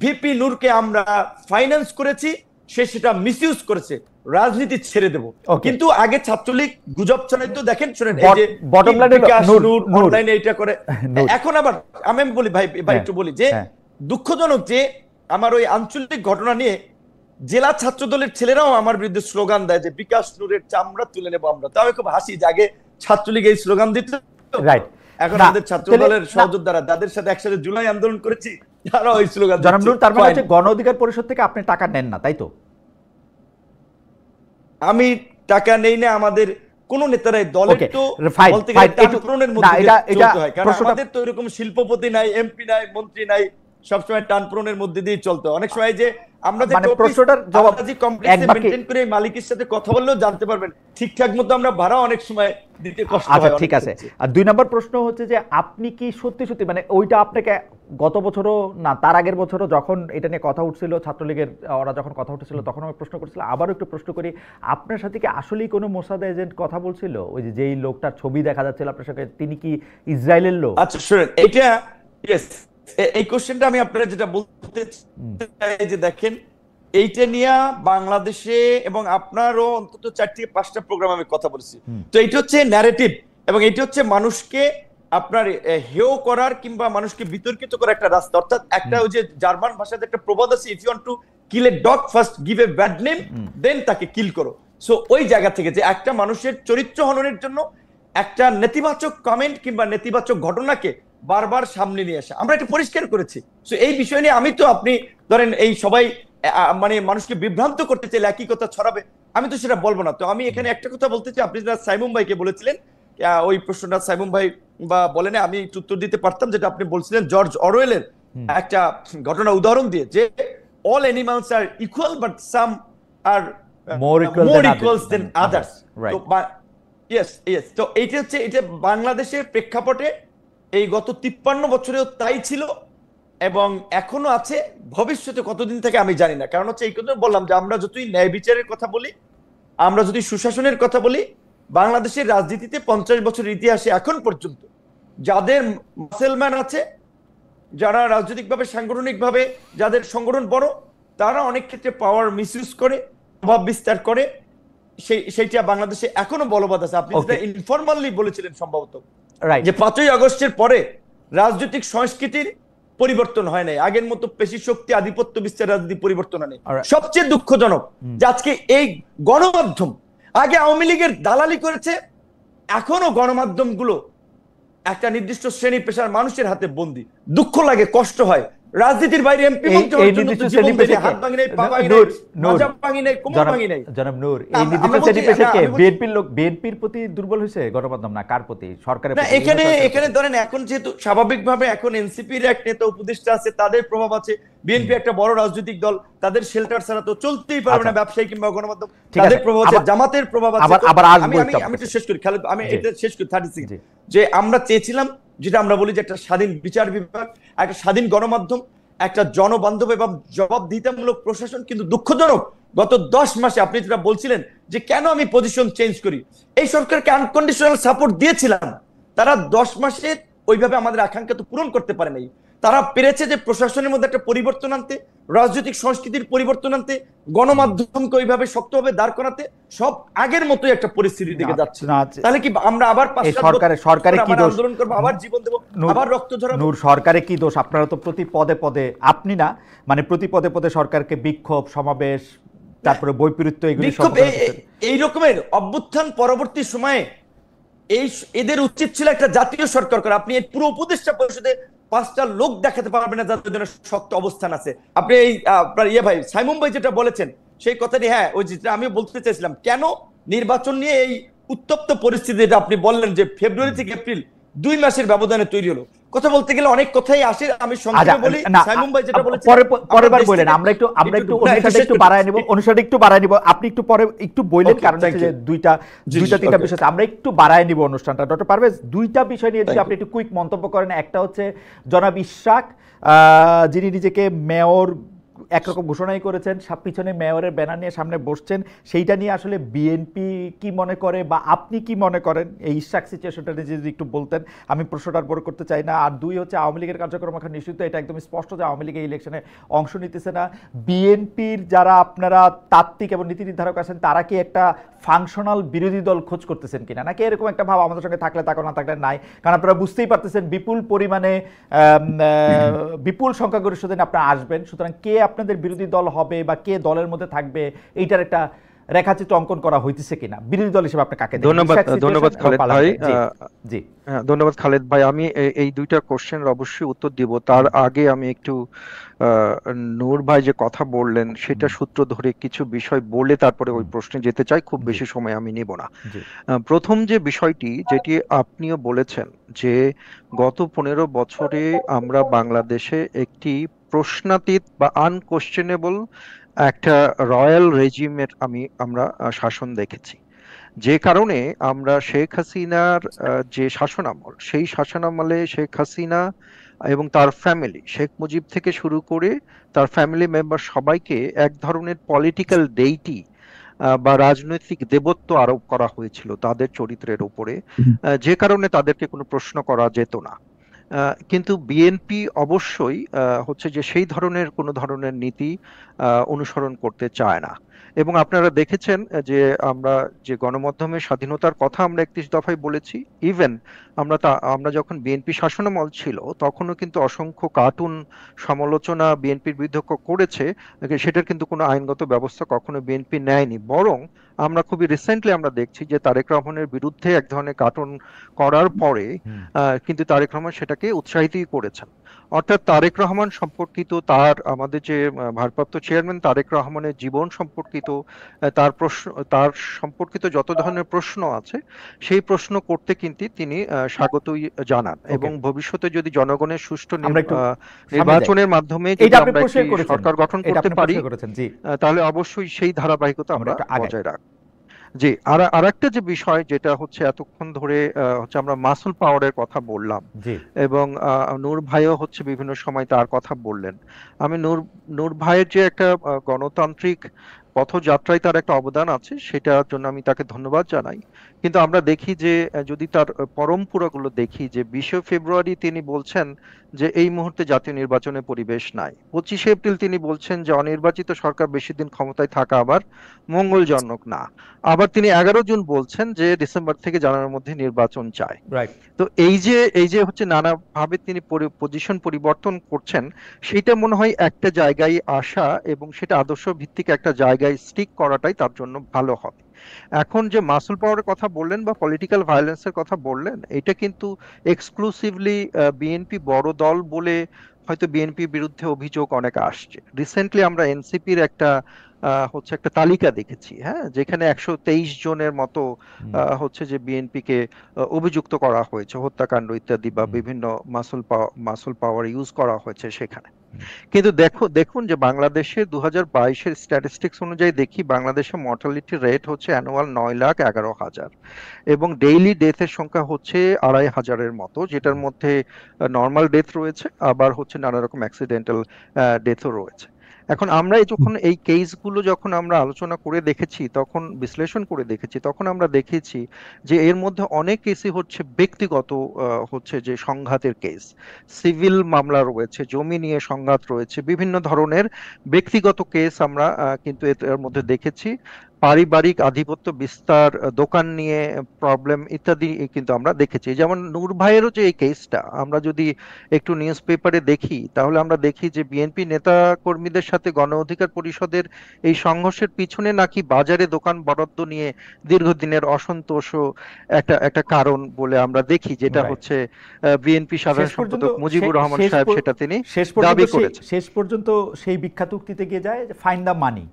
ভিপি নূরকে আমরা ফাইন্যান্স করেছি, সে সেটা মিসইউজ করেছে, রাজনীতি ছেড়ে দেব। কিন্তু আগে ছাত্রলীগ গুজব ছড়াইতো, দেখেন শুনেন এই যে বটম লাইনে নূর অনলাইনে এটা করে, এখন আবার আমি বলি ভাই একটু বলি যে দুঃখজনক যে আমার ওই আঞ্চলিক ঘটনা নিয়ে জেলা ছাত্র দলের ছেলেরাও আমার বিরুদ্ধে স্লোগান দেয় যে বিকাশ নূরের চামড়া তুলে নেবো আমরা। তো আমি খুব হাসি যে আগে ছাত্রলীগ এই স্লোগান দিত, এখন আমাদের ছাত্র দলের সহযোদ্ধারা যাদের সাথে একসাথে জুলাই আন্দোলন করেছি তারা ওই স্লোগান। জনাব নূর, তার মানে হচ্ছে গণ অধিকার পরিষদ থেকে আপনি টাকা নেন না, তাই তো? আমি টাকা নেই না, আমাদের কোন নেতারাই দলের তো বলতে গেলে টানপ্রণের মধ্যে চলতে হয়, কারণ আমাদের তো এরকম শিল্পপতি নাই, এমপি নাই, মন্ত্রী নাই, সবসময় টানপ্রণের মধ্যে দিয়ে চলতে হয়। অনেক সময় যে আমরা যে প্রশ্নটার জবাব মেইনটেইন করে মালিকের সাথে কথা বললেও জানতে পারবেন ঠিকঠাক মতো আমরা ভাড়া অনেক সময় দিতে কষ্ট হয়। আচ্ছা ঠিক আছে। আর 2 নম্বর প্রশ্ন হচ্ছে যে আপনি কি সত্যি সত্যি মানে ওইটা আপনাকে গত বছরও না তার আগের বছরও যখন এটা নিয়ে কথা উঠছিল, ছাত্রলীগের ওরা যখন কথা উঠছিল তখন আমি প্রশ্ন করছিলাম, আবারও একটু প্রশ্ন করি, আপনার সাথে কি আসলেই কোনো মোসাদ এজেন্ট কথা বলছিল? ওই যে যেই লোকটার ছবি দেখা যাচ্ছিল আপনার সাথে, তিনি কি ইসরায়েলের লোক? আচ্ছা শুনেন, এটা ইয়েস, এই কোশ্চেনটা আমি আপনারা যেটা বলতে চাই যে দেখেন এইটা নিয়ে বাংলাদেশে এবং আপনারও অন্তত 4 থেকে 5টা প্রোগ্রাম আমি কথা বলেছি। তো এইটা হচ্ছে ন্যারেটিভ এবং এইটা হচ্ছে মানুষকে আপনার হেয় করার কিংবা মানুষকে বিতর্কিত করার একটা রাস্তা। অর্থাৎ একটা ওই যে জার্মান ভাষাতে একটা প্রবাদ আছে, if you want to kill a dog first give a bad name, then তাকে কিল করো। সো ওই জায়গা থেকে যে একটা মানুষের চরিত্র হননের জন্য একটা নেতিবাচক কমেন্ট কিংবা নেতিবাচক ঘটনাকে বারবার সামনে নিয়ে আসা, আমরা এটা পরিষ্কার করেছি। সো এই বিষয় নিয়ে আমি তো, আপনি ধরেন এই সবাই মানে মানুষকে বিভ্রান্ত করতে চাইলে একই কথা ছড়াবে, আমি তো সেটা বলবো না। তো আমি এখানে একটা কথা বলতে চাই, আপনি যেটা সাইমুম ভাইকে বলেছিলেন ওই প্রশ্নটা সাইমুম ভাই বা বলেন, আমি একটু উত্তর দিতে পারতাম, যেটা আপনি বলছিলেন জর্জ অরওয়েলের একটা ঘটনা উদাহরণ দিয়ে যে all animals are equal but some are more equals than others. তো ইয়েস ইয়েস, তো এইটা হচ্ছে, এটা বাংলাদেশের প্রেক্ষাপটে এই গত 53 বছরেও তাই ছিল এবং এখনো আছে, ভবিষ্যতে কতদিন থেকে আমি জানি না। কারণ হচ্ছে এই কথা বললাম যে আমরা যতই ন্যায় বিচারের কথা বলি, আমরা যদি সুশাসনের কথা বলি, বাংলাদেশের রাজনীতিতে 50 বছরের ইতিহাসে এখন পর্যন্ত যাদের মুসলমান আছে, যারা রাজনৈতিকভাবে সাংগঠনিকভাবে যাদের সংগঠন বড়, তারা অনেক ক্ষেত্রে পাওয়ার মিসইউজ করে, প্রভাব বিস্তার করে, সেইটা বাংলাদেশে এখনো বলবৎ আছে। আপনি যেটা ইনফরমালি বলেছিলেন সম্ভবত যে 5ই আগস্টের পরে রাজনৈতিক সংস্কৃতির পরিবর্তন হয় নাই, আগের মতো পেশি শক্তি আধিপত্য বিস্তার রাজনীতি পরিবর্তন হয় নাই। সবচেয়ে দুঃখজনক যে আজকে এই গণমাধ্যম আগে আওয়ামী লীগের দালালি করেছে, এখনো গণমাধ্যমগুলো একটা নির্দিষ্ট শ্রেণী পেশার মানুষের হাতে বন্দী। দুঃখ লাগে, কষ্ট হয়। রাজনীতির বাইরে এমপি মন্ত্রী হওয়ার জন্য তো জীবন দিয়ে হাত ভাঙি নাই, পা ভাঙি নাই, মাজা ভাঙি নাই, কোমর ভাঙি নাই। জনাব নূর, এই নির্দিষ্ট শ্রেণী পেশাকে বিএনপির লোক, বিএনপির প্রতি দুর্বল হয়েছে গণমাধ্যম না কার প্রতি? সরকারের প্রতি? এখানে ধরেন এখন যেহেতু স্বাভাবিকভাবে এখন এনসিপির এক নেতা উপদেষ্টা আছে, তাদের প্রভাব আছে, বিএনপি একটা বড় রাজনৈতিক দল, তাদের শেল্টার ছাড়া তো চলতেই পারবে না ব্যবসায়ী কিংবা গণমাধ্যম, তাদের প্রভাব আছে, জামাতের প্রভাব আছে। আমি একটু শেষ করি খালেদ, আমি এটা শেষ করি 30 সেকেন্ড, যে আমরা চেয়েছিলাম, যেটা আমরা বলি যে একটা স্বাধীন বিচার বিভাগ, একটা স্বাধীন গণমাধ্যম, একটা জনবান্ধব এবং জবাবদিহিতামূলক প্রশাসন। কিন্তু দুঃখজনক গত 10 মাসে আপনি যেটা বলছিলেন যে কেন আমি পজিশন চেঞ্জ করি, এই সরকারকে আনকন্ডিশনাল সাপোর্ট দিয়েছিলাম, তারা 10 মাসে ওইভাবে আমাদের আকাঙ্ক্ষা তো পূরণ করতে পারে নাই। তারা পেরেছে যে প্রশাসনের মধ্যে একটা পরিবর্তন আনতে, রাজনৈতিক সংস্কৃতির পরিবর্তন আনতে, গণমাধ্যমকে ওইভাবে শক্তভাবে দাঁড় করাতে, সব আগের মতোই একটা পরিস্থিতির দিকে যাচ্ছে। তাহলে কি আমরা আবার সরকারে কি দোষ, আন্দোলন করব, আবার জীবন দেব, আবার রক্ত ঝরাবো? নূর, সরকারে কি দোষ? আপনারা তো প্রতি পদে পদে, আপনি না মানে প্রতি পদে পদে সরকারকে বিক্ষোভ সমাবেশ, তারপরে বৈপরীত্য, এগুলি এই রকমের অভ্যুত্থান পরবর্তী সময়ে এদের উচিত ছিল একটা জাতীয় সরকার করা। আপনি এই পুরো উপদেষ্টা পরিষদে 5টা লোক দেখাতে পারবেন না যাদের জন্য শক্ত অবস্থান আছে। আপনি এই আপনার ভাই সাইমুম ভাই যেটা বলেছেন সেই কথাটি, হ্যাঁ ওই যেটা আমি বলতে চাইছিলাম, কেন নির্বাচন নিয়ে এই উত্তপ্ত পরিস্থিতি যেটা আপনি বললেন যে ফেব্রুয়ারি থেকে এপ্রিল 2 মাসের ব্যবধানে তৈরি হলো। কথা বলতে গেলে অনেক কথাই আসে, আমি সংক্ষেপে বলি। সাইমুম ভাই যেটা বলেছেন পরের বার বলেন, আমরা একটু অনুষ্ঠানটা একটু বাড়ায় নিব, আপনি একটু পরে একটু বললেন, কারণ হচ্ছে যে দুইটা তিনটা বিষয় আমরা একটু বাড়ায় নিব অনুষ্ঠানটা। ডক্টর পারভেজ, দুইটা বিষয় নিয়ে যদি আপনি একটু কুইক মন্তব্য করেন। একটা হচ্ছে জনাব ইশরাক, যিনি নিজেকে মেয়র একরকম ঘোষণাই করেছেন, পিছনে মেয়রের ব্যানার নিয়ে সামনে বসছেন, সেইটা নিয়ে আসলে বিএনপি কি মনে করে বা আপনি কি মনে করেন, এই ইশরাক সিচুয়েশনটা নিয়ে যদি একটু বলতেন। আমি প্রশ্নটা বড় করতে চাই না। আর দুই হচ্ছে আওয়ামী লীগের কার্যক্রম এখন নিশ্চিত, এটা একদম স্পষ্ট যে আওয়ামী লীগ এই ইলেকশনে অংশ নিতেছে না। বিএনপির যারা আপনারা তাত্ত্বিক এবং নীতি নির্ধারক আছেন, তারা কি একটা ফাংশনাল বিরোধী দল খোঁজ করতেছেন কিনা, নাকি এরকম একটা ভাব আমাদের সঙ্গে থাকলে থাকো না থাকলে নাই? কারণ আপনারা বুঝতেই পারতেছেন বিপুল পরিমাণে বিপুল সংখ্যাগরিষ্ঠ দিন আপনারা আসবেন, সুতরাং কে আপনাদের বিরোধী দল হবে বা কে দলের মধ্যে থাকবে এইটার একটা রেখাচিত্র অঙ্কন করা হইতেছে কিনা? বিরোধী দল হিসেবে আপনি কাকে? ধন্যবাদ খালেদ ভাই। জি ধন্যবাদ খালেদ ভাই। আমি এই দুইটা কোশ্চেনের অবশ্যই উত্তর দিব। তার আগে আমি একটু নূর ভাই যে কথা বললেন সেটা সূত্র ধরে কিছু বিষয় বলে তারপরে ওই প্রশ্নে যেতে চাই। খুব বেশি সময় আমি নিব না। প্রথম যে বিষয়টি যেটি আপনিও বলেছেন যে গত 15 বছরে আমরা বাংলাদেশে একটি প্রশ্নাতীত বা আনকোশ্চেনেবল একটা রয়্যাল রেজিমের আমরা শাসন দেখেছি, যে কারণে আমরা শেখ হাসিনার যে শাসনামল, সেই শাসনামলে শেখ হাসিনা এবং তার ফ্যামিলি, শেখ মুজিব থেকে শুরু করে তার ফ্যামিলি মেম্বার সবাইকে এক ধরনের পলিটিক্যাল ডেইটি বা রাজনৈতিক দেবত্ব আরোপ করা হয়েছিল তাদের চরিত্রের উপরে, যে কারণে তাদেরকে কোনো প্রশ্ন করা যেত না। কিন্তু বিএনপি অবশ্যই হচ্ছে যে সেই ধরনের কোনো ধরনের নীতি অনুসরণ করতে চায় না। এবং আপনারা দেখেছেন যে আমরা যে গণমাধ্যমের স্বাধীনতার কথা আমরা 31 দফায় বলেছি, ইভেন আমরা যখন বিএনপি শাসনামল ছিল তখনও কিন্তু অসংখ্য কার্টুন সমালোচনা বিএনপির বিরুদ্ধে করেছে, সেটার কিন্তু কোনো আইনগত ব্যবস্থা কখনো বিএনপি নেয়নি। বরং আমরা খুবই রিসেন্টলি আমরা দেখছি যে তারেক রহমানের বিরুদ্ধে এক ধরনের কার্টুন করার পরে কিন্তু তারেক রহমান সেটাকে উৎসাহিতই করেছেন। অর্থাৎ তারেক রহমান সম্পর্কিত, আমাদের যে ভারপ্রাপ্ত চেয়ারম্যান তারেক রহমানের জীবন সম্পর্কিত, তার সম্পর্কিত যত ধরনের প্রশ্ন আছে সেই প্রশ্ন করতে কিন্তু তিনি স্বাগতই জানান। এবং ভবিষ্যতে যদি জনগণের সুষ্ঠু নির্বাচনের মাধ্যমে যদি আমরা একটি সরকার গঠন করতে পারি তাহলে অবশ্যই সেই ধারাবাহিকতা আমরা বজায় রাখব। জি, আর একটা যে বিষয় যেটা হচ্ছে এতক্ষণ ধরে হচ্ছে আমরা মাসুল পাওয়ারের কথা বললাম এবং নূর ভাইও হচ্ছে বিভিন্ন সময় তার কথা বললেন। আমি নূর ভাইয়ের যে একটা গণতান্ত্রিক পথযাত্রায় তার একটা অবদান আছে, সেটার জন্য আমি তাকে ধন্যবাদ জানাই। কিন্তু আমরা দেখি যে যদি তার পরম্পরাগুলো দেখি, যে 20 ফেব্রুয়ারি তিনি বলছেন যে এই মুহূর্তে জাতীয় নির্বাচনের পরিবেশ নাই। 25 এপ্রিল তিনি বলছেন যে অনির্বাচিত সরকার বেশি দিন ক্ষমতায় থাকা আবার মঙ্গলজনক না। আবার তিনি 11 জুন বলছেন যে ডিসেম্বর থেকে জানুয়ারির মধ্যে নির্বাচন চায়। তো এই যে হচ্ছে নানাভাবে তিনি পজিশন পরিবর্তন করছেন, সেটা মনে হয় একটা জায়গায় আসা এবং সেটা আদর্শ ভিত্তিক একটা জায়গায় স্টিক করাটাই তার জন্য ভালো হবে। এখন যে মাসুল পাওয়ারের কথা বললেন বা পলিটিক্যাল ভায়োলেন্সের কথা বললেন, এটা কিন্তু এক্সক্লুসিভলি বিএনপি বড় দল বলে হয়তো বিএনপির বিরুদ্ধে অভিযোগ অনেক আসছে। রিসেন্টলি আমরা এনসিপির একটা তালিকা দেখেছি, হ্যাঁ, যেখানে 123 জনের মতো হচ্ছে যে বিএনপি কে অভিযুক্ত করা হয়েছে হত্যাকাণ্ড ইত্যাদি বা বিভিন্ন মাসুল পাওয়ার ইউজ করা হয়েছে সেখানে। কিন্তু দেখুন যে বাংলাদেশের 2022-এর স্ট্যাটিস্টিক্স অনুযায়ী দেখি বাংলাদেশের মর্টালিটি রেট হচ্ছে অ্যানুয়াল 9,11,000 এবং ডেইলি ডেথের সংখ্যা হচ্ছে 2,500-এর মতো, যেটার মধ্যে নর্মাল ডেথ রয়েছে, আবার হচ্ছে নানা রকম অ্যাক্সিডেন্টাল ডেথও রয়েছে। এখন আমরা যখন এই কেসগুলো যখন আমরা আলোচনা করে দেখেছি, তখন বিশ্লেষণ করে দেখেছি, তখন আমরা দেখেছি যে এর মধ্যে অনেক কেসই হচ্ছে ব্যক্তিগত হচ্ছে যে সংঘাতের কেস, সিভিল মামলা রয়েছে, জমি নিয়ে সংঘাত রয়েছে, বিভিন্ন ধরনের ব্যক্তিগত কেস আমরা কিন্তু এর মধ্যে দেখেছি। পারিবারিক আধিপত্য বিস্তার, দোকান নিয়ে প্রবলেম ইত্যাদি কিন্তু আমরা দেখেছি। যেমন নূর ভাইয়েরও যে এই কেসটা আমরা যদি একটু নিউজ পেপারে দেখি, তাহলে আমরা দেখি যে বিএনপি নেতা কর্মীদের সাথে গণ অধিকার পরিষদের এই সংঘর্ষের পিছনে নাকি বাজারে দোকান বরাদ্দ নিয়ে দীর্ঘদিনের অসন্তোষ একটা একটা কারণ বলে আমরা দেখি, যেটা হচ্ছে বিএনপি সাধারণ সম্পাদক মুজিবুর রহমান সাহেব সেটা তিনি দাবি করেছেন। শেষ পর্যন্ত সেই বিখ্যাত উক্তিতে গিয়ে যায় ফাইন্ড দ্য মানি।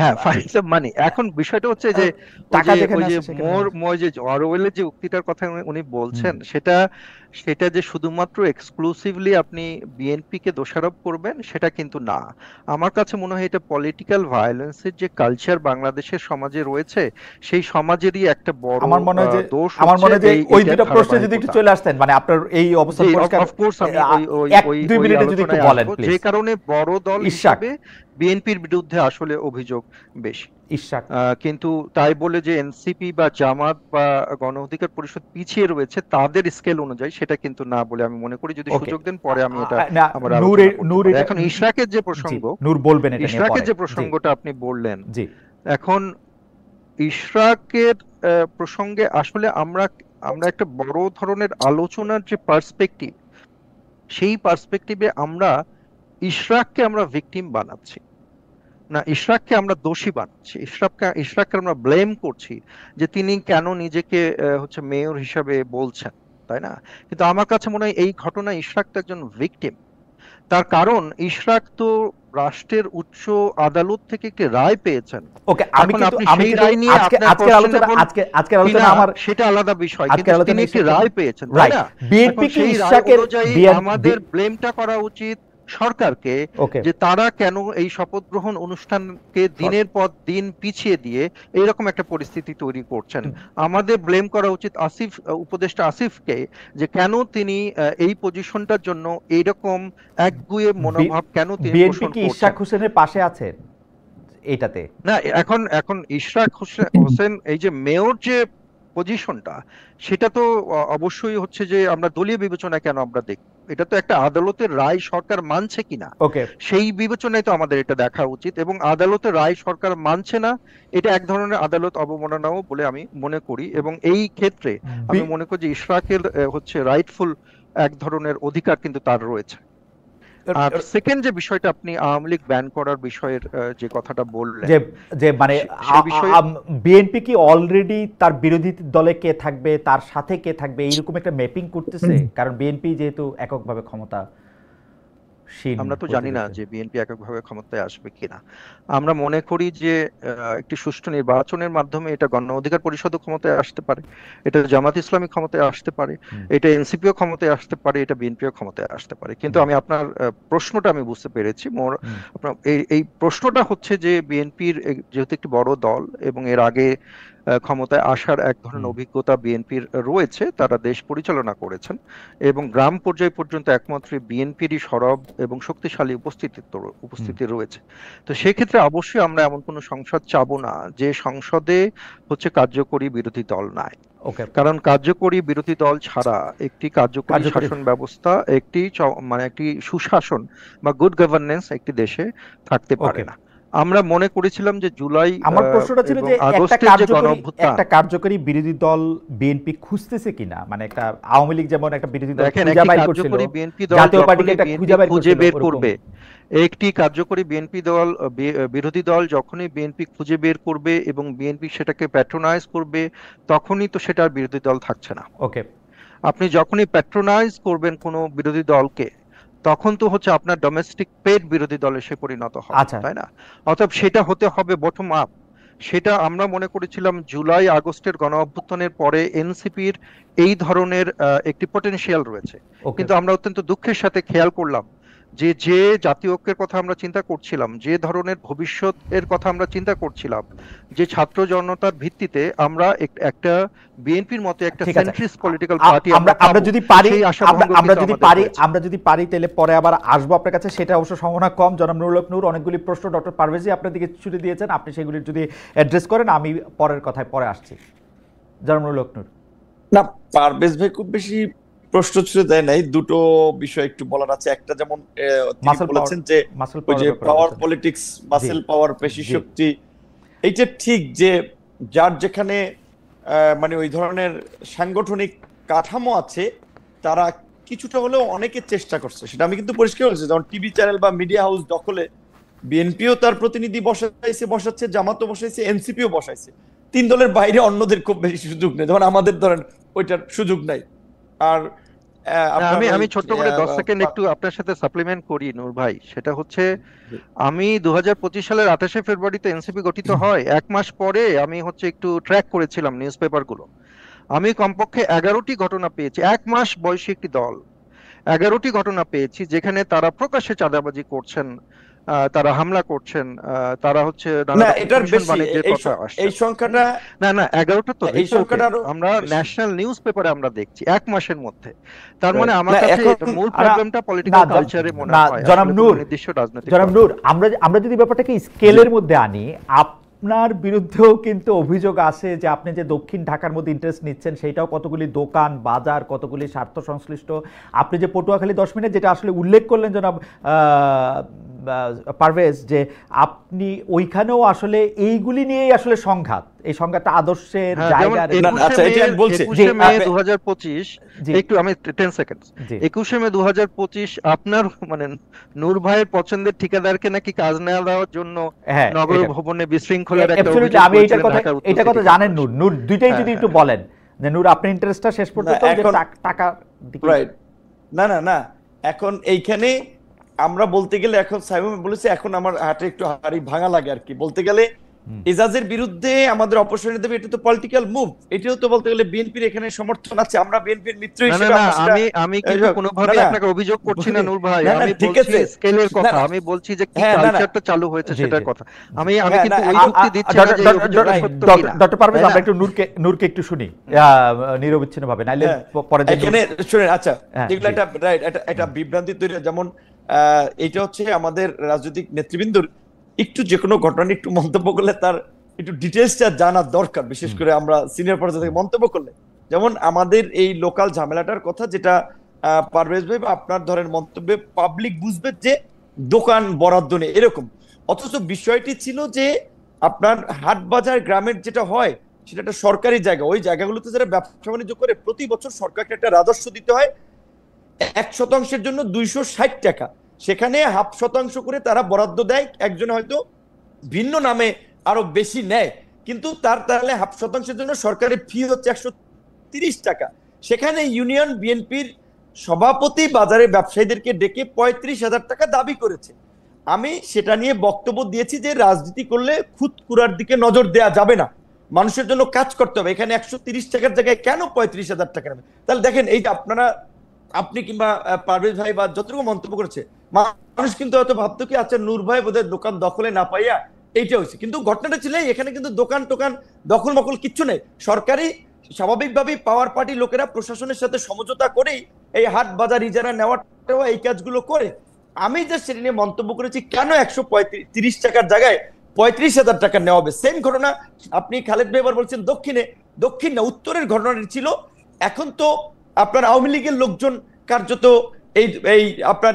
হ্যাঁ, ফাইন্ড দ্য মানি। এখন বিষয়টা হচ্ছে যে টাকা ওই যে অরওয়েলের যে উক্তিটার কথা উনি বলছেন, সেটা যে শুধুমাত্র এক্সক্লুসিভলি আপনি বিএনপি কে দোষারোপ করবেন সেটা কিন্তু না। আমার কাছে মনে হয় এটা পলিটিক্যাল ভায়োলেন্সের যে কালচার বাংলাদেশের সমাজে রয়েছে, সেই সমাজেরই একটা বড় দোষ। আমার মনে হয় যে ওই দুটো প্রশ্ন যদি একটু চলে আসতেন, মানে আপনার এই অবস্থা পরিষ্কার, অফকোর্স আমি ওই 1-2 মিনিটে যদি একটু বলেন প্লিজ। যে কারণে বড় দল হিসেবে বিএনপির বিরুদ্ধে আসলে অভিযোগ বেশি, কিন্তু তাই বলে যে এনসিপি বা জামাত বা গণ অধিকার পরিষদ পিছিয়ে রয়েছে তাদের স্কেল অনুযায়ী, সেটা কিন্তু না বলে আমি মনে করি। যদি সুযোগ দেন পরে আমি এটা আবার এখন ইশরাকের যে প্রসঙ্গ, নূর বলবেন এটা নিয়ে, ইশরাকের যে প্রসঙ্গটা আপনি বললেন, এখন ইশরাকের প্রসঙ্গে আসলে আমরা একটা বড় ধরনের আলোচনার যে পার্সপেক্টিভ, সেই পার্সপেক্টিভে আমরা ইশরাককে আমরা ভিকটিম বানাচ্ছি না, ইশরাককে আমরা দোষী বানাচ্ছি, ইশরাককে আমরা ব্লেম করছি যে তিনি কেন নিজেকে হচ্ছে মেয়র হিসাবে বলছেন, তাই না? কিন্তু আমার কাছে মনে হয় এই ঘটনা ইশরাক তো একজন ভিকটিম। তার কারণ ইশরাক তো রাষ্ট্রের উচ্চ আদালত থেকে একটি রায় পেয়েছেন। ওকে, আমি সেটা আলাদা বিষয়, কিন্তু তিনি একটি রায় পেয়েছেন, তাই না? আমাদের ব্লেমটা করা উচিত সরকারকে, যে তারা কেন এই শপথ গ্রহণ অনুষ্ঠানকে দিনের পর দিন পিছিয়ে দিয়ে এইরকম একটা পরিস্থিতি তৈরি করছেন। আমাদের ব্লেম করা উচিত উপদেষ্টা আসিফকে, যে কেন তিনি এই পজিশনটার জন্য এইরকম একগুঁয়ে মনোভাব কেন তিনি পোষণ করছেন। ইশরাক হোসেনের পাশে আছেন এটাতে না, এখন ইশরাক হোসেন এই যে মেয়র যে পজিশনটা, সেটা তো অবশ্যই হচ্ছে যে আমরা দলীয় বিবেচনায় কেন আমরা দেখি, এটা তো একটা আদালতের রায় সরকার মানছে কিনা, সেই বিবেচনায় তো আমাদের এটা দেখা উচিত। এবং আদালতের রায় সরকার মানছে না, এটা এক ধরনের আদালত অবমাননাও বলে আমি মনে করি। এবং এই ক্ষেত্রে আমি মনে করি যে ইশরাকের হচ্ছে রাইটফুল এক ধরনের অধিকার কিন্তু তার রয়েছে। আর সেকেন্ড যে বিষয়টা আপনি আওয়ামী লীগ ব্যান করার বিষয়ের যে কথাটা বললেন, যে মানে বিএনপি কি অলরেডি তার বিরোধী দলে কে থাকবে, তার সাথে কে থাকবে, এইরকম একটা ম্যাপিং করতেছে? কারণ বিএনপি যেহেতু এককভাবে ক্ষমতা, আমরা তো জানি না যে বিএনপি এককভাবে ক্ষমতায় আসবে কিনা। আমরা মনে করি যে একটি সুষ্ঠু নির্বাচনের মাধ্যমে এটা গণ অধিকার পরিষদও ক্ষমতায় আসতে পারে, এটা জামাত ইসলামী ক্ষমতায় আসতে পারে, এটা এনসিপিও ক্ষমতায় আসতে পারে, এটা বিএনপিও ক্ষমতায় আসতে পারে। কিন্তু আমি আপনার প্রশ্নটা আমি বুঝতে পেরেছি। এই প্রশ্নটা হচ্ছে যে বিএনপির যেহেতু একটি বড় দল এবং এর আগে ক্ষমতায় আসার এক ধরনের অভিজ্ঞতা বিএনপির রয়েছে, তারা দেশ পরিচালনা করেছেন এবং গ্রাম পর্যায় পর্যন্ত একমাত্র বিএনপিরই সরব এবং শক্তিশালী উপস্থিতি রয়েছে। তো সেক্ষেত্রে অবশ্যই আমরা এমন কোনো সংসদ চাবো না যে সংসদে হচ্ছে কার্যকরী বিরোধী দল নাই। কারণ কার্যকরী বিরোধী দল ছাড়া একটি কার্যকরী শাসন ব্যবস্থা, একটি সুশাসন বা গুড গভর্নেন্স একটি দেশে থাকতে পারে না। আমরা মনে করেছিলাম যে জুলাই, আমার প্রশ্নটা ছিল যে একটা কার্যকরী বিরোধী দল বিএনপি খুঁজতেছে কিনা, মানে একটা আওয়ামী লীগ যেমন একটা বিরোধী দল খুঁজে বের করছিল, জাতীয় পার্টিকে একটা খুঁজে বের করবে, একটি কার্যকরী বিরোধী দল যখনই বিএনপি খুঁজে বের করবে এবং বিএনপি সেটাকে প্যাট্রোনাইজ করবে, তখনই তো সেটার বিরোধী দল থাকছে না। আপনি যখনই প্যাট্রোনাইজ করবেন কোনো বিরোধী দলকে, তখন তো হচ্ছে আপনার ডোমেস্টিক পেট বিরোধী দলে সে পরিণত হবে, তাই না? অতএব সেটা হতে হবে বটম আপ। সেটা আমরা মনে করেছিলাম জুলাই আগস্টের গণ অভ্যুত্থানের পরে এনসিপির এই ধরনের একটি পটেনশিয়াল রয়েছে। কিন্তু আমরা অত্যন্ত দুঃখের সাথে খেয়াল করলাম যে জাতীয় ঐক্যের কথা আমরা চিন্তা করছিলাম, যে ধরনের ভবিষ্যতের কথা আমরা চিন্তা করছিলাম, যে ছাত্র জনতার ভিত্তিতে আমরা একটা বিএনপির মতো একটা সেন্ট্রিস্ট পলিটিক্যাল পার্টি আমরা যদি পারি তাহলে পরে আবার আসবো আপনার কাছে, সেটা অবশ্য সম্ভাবনা কম। জনাব নুরুল হক নূর, অনেকগুলি প্রশ্ন ডক্টর পারভেজি আপনার দিকে ছুটে দিয়েছেন, আপনি সেগুলি যদি অ্যাড্রেস করেন আমি পরের কথায় পরে আসছি। জনাব নুরুল হক নূর। না, পারভেজ ভাই খুব বেশি প্রশ্ন ছুড়ে দেয় নাই, দুটো বিষয় একটু বলার আছে। একটা যেমন তিনি বলেছেন যে ওই যে পাওয়ার পলিটিক্স, মাসেল পাওয়ার, পেশি শক্তি, এইটা ঠিক যে যার যেখানে মানে ওই ধরনের সাংগঠনিক কাঠামো আছে তারা কিছুটা হলেও অনেকে চেষ্টা করছে, সেটা আমি কিন্তু পরিষ্কার বলছি। যেমন টিভি চ্যানেল বা মিডিয়া হাউস দখলে বিএনপিও তার প্রতিনিধি বসাচ্ছে, জামাতও বসাইছে, এনসিপিও বসাইছে। 3 দলের বাইরে অন্যদের খুব বেশি সুযোগ নেই, যেমন আমাদের ধরেন ওইটার সুযোগ নাই। আর আমি ছোট্ট করে 10 সেকেন্ড একটু আপনার সাথে সাপ্লিমেন্ট করি নূর ভাই। সেটা হচ্ছে আমি 2025 সালের 28শে ফেব্রুয়ারিতে এনসিপি গঠিত হয়, 1 মাস পরে আমি একটু ট্র্যাক করেছিলাম নিউজ পেপারগুলো। আমি কমপক্ষে 11টি ঘটনা পেয়েছি, 1 মাস বয়সী একটি দল 11টি ঘটনা পেয়েছি যেখানে তারা প্রকাশ্যে চাঁদাবাজি করছেন, তারা হামলা করছেন, তারা নানা না, রকম এটার কমিশন বেশি বাণিজ্যের কথা আসছে। এই সংখ্যাটা, না 11টা তো এই সংখ্যাটা আরো আমরা বেশি। ন্যাশনাল নিউজ পেপারে আমরা দেখছি 1 মাসের মধ্যে। তার মানে আমার না, কাছে এখন মূল প্রবলেমটা পলিটিক্যাল কালচারে মনে হয়, জনাব নূর, নির্দিষ্ট রাজনৈতিক জনাব নূর, আমরা যদি ব্যাপারটাকে স্কেলের মধ্যে আনি, আপনার বিরুদ্ধেও কিন্তু অভিযোগ আছে যে আপনি যে দক্ষিণ ঢাকার মধ্যে ইন্টারেস্ট নিচ্ছেন সেটাও কতগুলি দোকান বাজার, কতগুলি স্বার্থ সংশ্লিষ্ট। আপনি যে পটুয়াখালী 10 মিনিট যেটা আসলে উল্লেখ করলেন জনাব পারভেজ, যে আপনি ওইখানেও আসলে এইগুলি নিয়েই আসলে সংঘাত, এই সংঘাতটা আদর্শের জায়গার। 21শে মে 2025 একটু আমি 10 সেকেন্ড 21শে মে 2025 আপনার মানে নূর ভাইয়ের পছন্দের ঠিকাদারকে নাকি কাজ না দেওয়ার জন্য নগর ভবনে বিশৃঙ্খলার একটা অভিযোগ। আমি এটা কথা জানেন নূর, দুইটাই যদি একটু বলেন যে নূর আপনার ইন্টারেস্টটা শেষ পর্যন্ত টাকা রাইট। না এখন এইখানে আমরা বলতে গেলে, এখন সাইমন বলেছে এখন আমার হাটে একটু হাড়ি ভাঙা লাগে আর কি। বলতে গেলে এজাজের বিরুদ্ধে আমাদের অপসারণ দেবে, এটা তো পলিটিক্যাল মুভ। এটাও তো বলতে গেলে বিএনপির এখানে সমর্থন আছে, আমরা বিএনপির মিত্র হিসেবে। আমি কিন্তু কোনোভাবে আপনাকে অভিযোগ করছি না নূর ভাই, আমি বলছি স্কেলের কথা, আমি বলছি যে কি কালচারটা চালু হয়েছে সেটার কথা। আমি কিন্তু ওই যুক্তি দিচ্ছি না যে অভিযোগটা সত্য কিনা। ডক্টর পারভেজ, আমরা একটু নূরকে একটু শুনি নিরবিচ্ছিন্নভাবে, নাইলে পরে এখানে শুনেন। আচ্ছা, এগুলো একটা বিভ্রান্তি তৈরি, যেমন এটা হচ্ছে আমাদের রাজনৈতিক নেতৃবৃন্দর একটু যে কোনো ঘটনা একটু মন্তব্য করলে তার একটু ডিটেলসটা জানার দরকার, বিশেষ করে আমরা সিনিয়র পর্যায়ে থেকে মন্তব্য করলে। যেমন আমাদের এই লোকাল ঝামেলাটার কথা যেটা পারভেজ ভাই আপনার ধরেন মন্তব্যে পাবলিক বুঝবে যে দোকান বরাদ্দ নেই এরকম, অথচ বিষয়টি ছিল যে আপনার হাট বাজার গ্রামের যেটা হয় সেটা একটা সরকারি জায়গা, ওই জায়গাগুলোতে যারা ব্যবসা বাণিজ্য করে প্রতি বছর সরকারকে একটা রাজস্ব দিতে হয় 1% জন্য 260 টাকা, সেখানে 0.5% করে তারা বরাদ্দ দেয়। একজনে হয়তো ভিন্ন নামে আরো বেশি নেয়, কিন্তু তাহলে 0.5% জন্য সরকারের ফি হচ্ছে 130 টাকা। সেখানে ইউনিয়ন বিএনপির সভাপতি বাজারে ব্যবসায়ীদেরকে ডেকে 35,000 টাকা দাবি করেছে। আমি সেটা নিয়ে বক্তব্য দিয়েছি যে রাজনীতি করলে খুঁতকুড়ার দিকে নজর দেওয়া যাবে না, মানুষের জন্য কাজ করতে হবে। এখানে 130 টাকার জায়গায় কেন 35,000 টাকা নেবে? তাহলে দেখেন, এইটা আপনি কিংবা পারভেজ ভাই বা যতটুকু মন্তব্য করেছে, মানুষ কিন্তু হয়তো ভাবতো কি আচ্ছা নূর ভাই বোধহয় দোকান দখলে না পাইয়া এইটা হয়েছে, কিন্তু ঘটনাটা ছিল এখানে কিন্তু দোকান টোকান দখল মকল কিচ্ছু নেই। সরকারি স্বাভাবিকভাবেই পাওয়ার পার্টি লোকেরা প্রশাসনের সাথে সমঝোতা করেই এই হাট বাজার ইজারা নেওয়াটাও এই কাজগুলো করে। আমি যে সেটা নিয়ে মন্তব্য করেছি কেন 130 টাকার জায়গায় 35,000 টাকা নেওয়া হবে। সেম ঘটনা আপনি খালেদ ভাই এবার বলছেন দক্ষিণ না উত্তরের ঘটনাটি ছিল। এখন তো আপনার আওয়ামী লীগের লোকজন কার্যত এই আপনার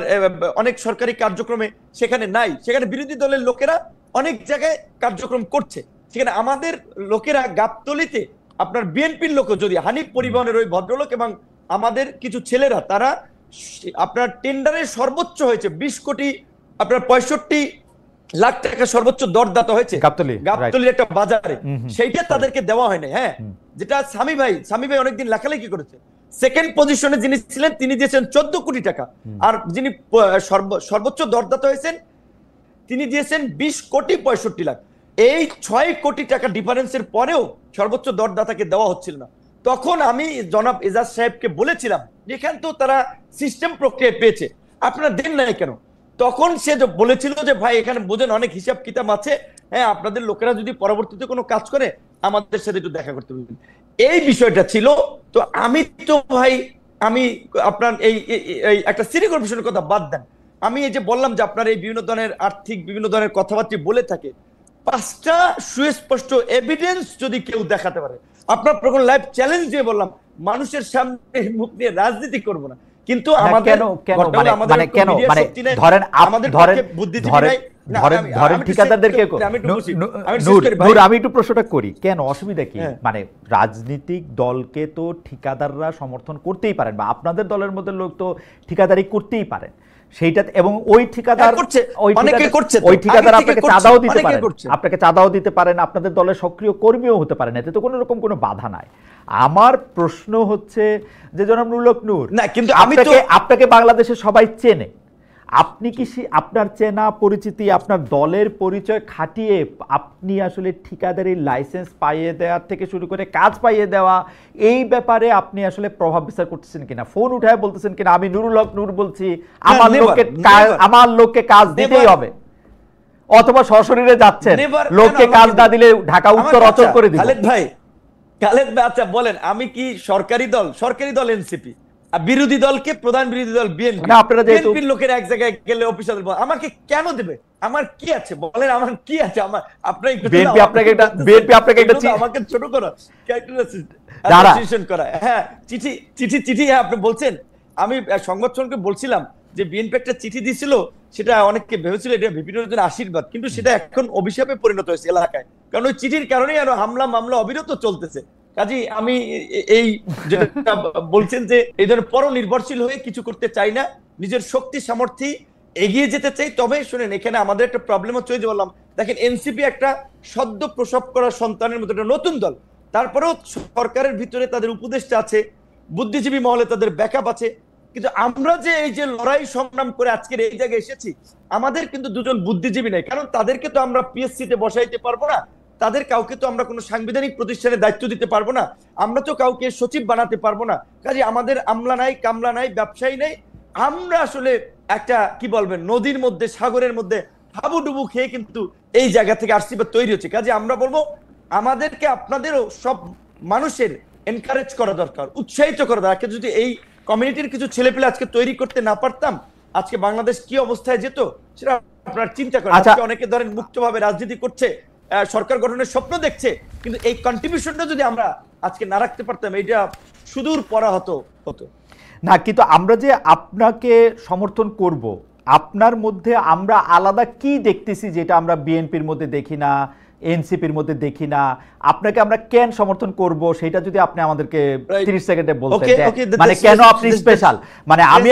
অনেক সরকারি কার্যক্রমে সেখানে নাই, সেখানে বিরোধী দলের লোকেরা অনেক জায়গায় কার্যক্রম করছে। সেখানে আমাদের লোকেরা গাবতলীতে আপনার বিএনপির লোক, যদি হানিফ পরিবহনের ওই ভদ্রলোক এবং আমাদের কিছু ছেলেরা, তারা আপনার টেন্ডারের সর্বোচ্চ হয়েছে 20 কোটি আপনার 65 লাখ টাকা সর্বোচ্চ দরদাতা হয়েছে গাবতলীর একটা বাজারে, সেইটা তাদেরকে দেওয়া হয় না। হ্যাঁ, যেটা সামি ভাই অনেকদিন লেখালেখি করেছে, সেকেন্ড পজিশনে যিনি ছিলেন তিনি দিয়েছেন 14 কোটি টাকা, আর যিনি সর্বোচ্চ দরদাতা হয়েছেন তিনি দিয়েছেন 20 কোটি 65 লাখ। এই 6 কোটি টাকা ডিফারেন্সের পরেও সর্বোচ্চ দরদাতাকে দেওয়া হচ্ছিল না। তখন আমি জনাব এজাজ সাহেবকে বলেছিলাম যেখান তো তারা সিস্টেম প্রক্রিয়া পেয়েছে, আপনারা দেন নাই কেন? তখন সে বলেছিল যে ভাই এখানে বোঝেন অনেক হিসাব কিতাব আছে, হ্যাঁ আপনাদের লোকেরা যদি পরবর্তীতে কোনো কাজ করে আমাদের সাথে একটু দেখা করতে পারবেন, এই বিষয়টা ছিল। তো আমি তো ভাই আপনার এই একটা সিটি কর্পোরেশনের কথা বাদ দেন, আমি এই যে বললাম যে আপনার এই বিভিন্ন ধরনের আর্থিক বিভিন্ন ধরনের কথাবার্তা বলে থাকে, 5টা সুস্পষ্ট এভিডেন্স যদি কেউ দেখাতে পারে, আপনার প্রকল্প লাইভ চ্যালেঞ্জ দিয়ে বললাম মানুষের সামনে মুখ নিয়ে রাজনীতি করবো না, কিন্তু না, আমাদের কেন ঘটনা হলো আমাদের মানে একটু কেন media মানে শক্তি নেই, ধরেন আমাদের ধরেন পক্ষে বুদ্ধিজীবী ধরেন নাই। না, ধরেন আমি ধরেন একটু ঠিকাদারদেরকে শেষ- আমি একটু বলছি, আমি শেষ নূর করি ভাই। নূর, আমি একটু প্রশ্নটা করি, কেন অসুবিধা কি? হ্যাঁ। মানে রাজনৈতিক দলকে তো ঠিকাদাররা সমর্থন করতেই পারেন, বা আপনাদের দলের মধ্যে লোক তো ঠিকাদারি করতেই পারেন সেইটা, এবং ওই ঠিকাদার হ্যাঁ, করছে, অনেকে করছে তো, ওই ঠিকাদার আগে থেকে আপনাকে করছে, চাঁদাও দিতে অনেকে পারেন, করছে। আপনাকে চাঁদাও দিতে পারেন, আপনাদের দলের সক্রিয় কর্মীও হতে পারেন, এতে তো কোনো রকম কোনো বাধা নাই। আমার প্রশ্ন হচ্ছে যে জনাব নুরুল হক নূর, না, কিন্তু আমি তো আপনাকে বাংলাদেশে সবাই চেনে, আপনি কি আপনার চেনা পরিচিতি, আপনার দলের পরিচয় খাটিয়ে আপনি আসলে ঠিকাদারির লাইসেন্স পাইয়ে দেওয়ার থেকে শুরু করে কাজ পাইয়ে দেওয়া, এই ব্যাপারে আপনি আসলে প্রভাব বিস্তার করতেছেন কিনা? ফোন উঠায় বলতেছেন কিনা আমি নুরুল হক নূর বলছি, আমার লোককে কাজ দিতেই হবে, অথবা সশরীরে যাচ্ছেন, লোককে কাজ না দিলে ঢাকা উত্তর অচল করে দিবেন? খালেদ ভাই, আচ্ছা বলেন, আমি কি সরকারি দল এনসিপি, আর বিরোধী দলকে প্রধান বিরোধী দল বিএনপি, না, আপনারা যেহেতু বিএনপির লোকের এক জায়গায় গেলে অফিসার আমাকে কেন দেবে? আমার কি আছে বলেন, আমার কি আছে? আমার বিএনপি আপনাকে একটা আমাকে ছোট করা, দাঁড়া করা, হ্যাঁ চিঠি, হ্যাঁ আপনি বলছেন, আমি সংবাদ সম্মেলনে বলছিলাম যে বিএনপি একটা চিঠি দিছিল, সেটা অনেককে ভেবেছিল এটা বিপিনের জন্য আশীর্বাদ, কিন্তু সেটা এখন অভিশাপে পরিণত হয়েছে এলাকায়, কারণ ওই চিঠির কারণেই আরো হামলা মামলা অবিরত চলতেছে। কাজী আমি এই যেটা বলছেন যে এই ধরনের পরনির্ভরশীল হয়ে কিছু করতে চাই না, নিজের শক্তি সামর্থ্যে এগিয়ে যেতে চাই। তবে শুনেন, এখানে আমাদের একটা প্রবলেম হচ্ছে, যে বললাম দেখেন এনসিপি একটা সদ্য প্রসব করা সন্তানের মতো একটা নতুন দল, তারপরেও সরকারের ভিতরে তাদের উপদেষ্টা আছে, বুদ্ধিজীবী মহলে তাদের ব্যাকআপ আছে, কিন্তু আমরা যে এই যে লড়াই সংগ্রাম করে আজকের এই জায়গায় এসেছি, আমাদের কিন্তু দুজন বুদ্ধিজীবী নাই, কারণ তাদেরকে তো আমরা পিএসসি তে বসাইতে পারবো না, তাদের কাউকে তো আমরা কোনো সাংবিধানিক প্রতিষ্ঠানে দায়িত্ব দিতে পারবো না, আমরা তো কাউকে সচিব বানাতে পারবো না, কাজে আমাদের আমলা নাই, কামলা নাই, ব্যবসায়ী নাই, আমরা আসলে একটা কি বলবেন নদীর মধ্যে, সাগরের মধ্যে হাবুডুবু খেয়ে কিন্তু এই জায়গা থেকে আসছি বা তৈরি হচ্ছে। কাজে আমরা বলবো আমাদেরকে আপনাদেরও সব মানুষের এনকারেজ করা দরকার, উৎসাহিত করা দরকার। যদি এই কমিউনিটির কিছু ছেলেপেলে আজকে তৈরি করতে না পারতাম, আজকে বাংলাদেশ কি অবস্থায় যেত সেটা আপনার চিন্তা করেন। আজকে অনেকে ধরেন মুক্তভাবে রাজনীতি করছে, সরকার গঠনের স্বপ্ন দেখছে, কিন্তু এই কন্ট্রিবিউশনটা যদি আমরা আজকে না রাখতে পারতাম, এটা সুদূর পরা হতো। না, কিন্তু আমরা যে আপনাকে সমর্থন করব, আপনার মধ্যে আমরা আলাদা কি দেখতেছি যেটা আমরা বিএনপির মধ্যে দেখি না, এনসিপির মধ্যে দেখি না? আপনাকে আমরা কেন সমর্থন করব সেটা যদি আপনি আমাদেরকে 30 সেকেন্ডে বলতেন, মানে কেন আপনি স্পেশাল, মানে আমি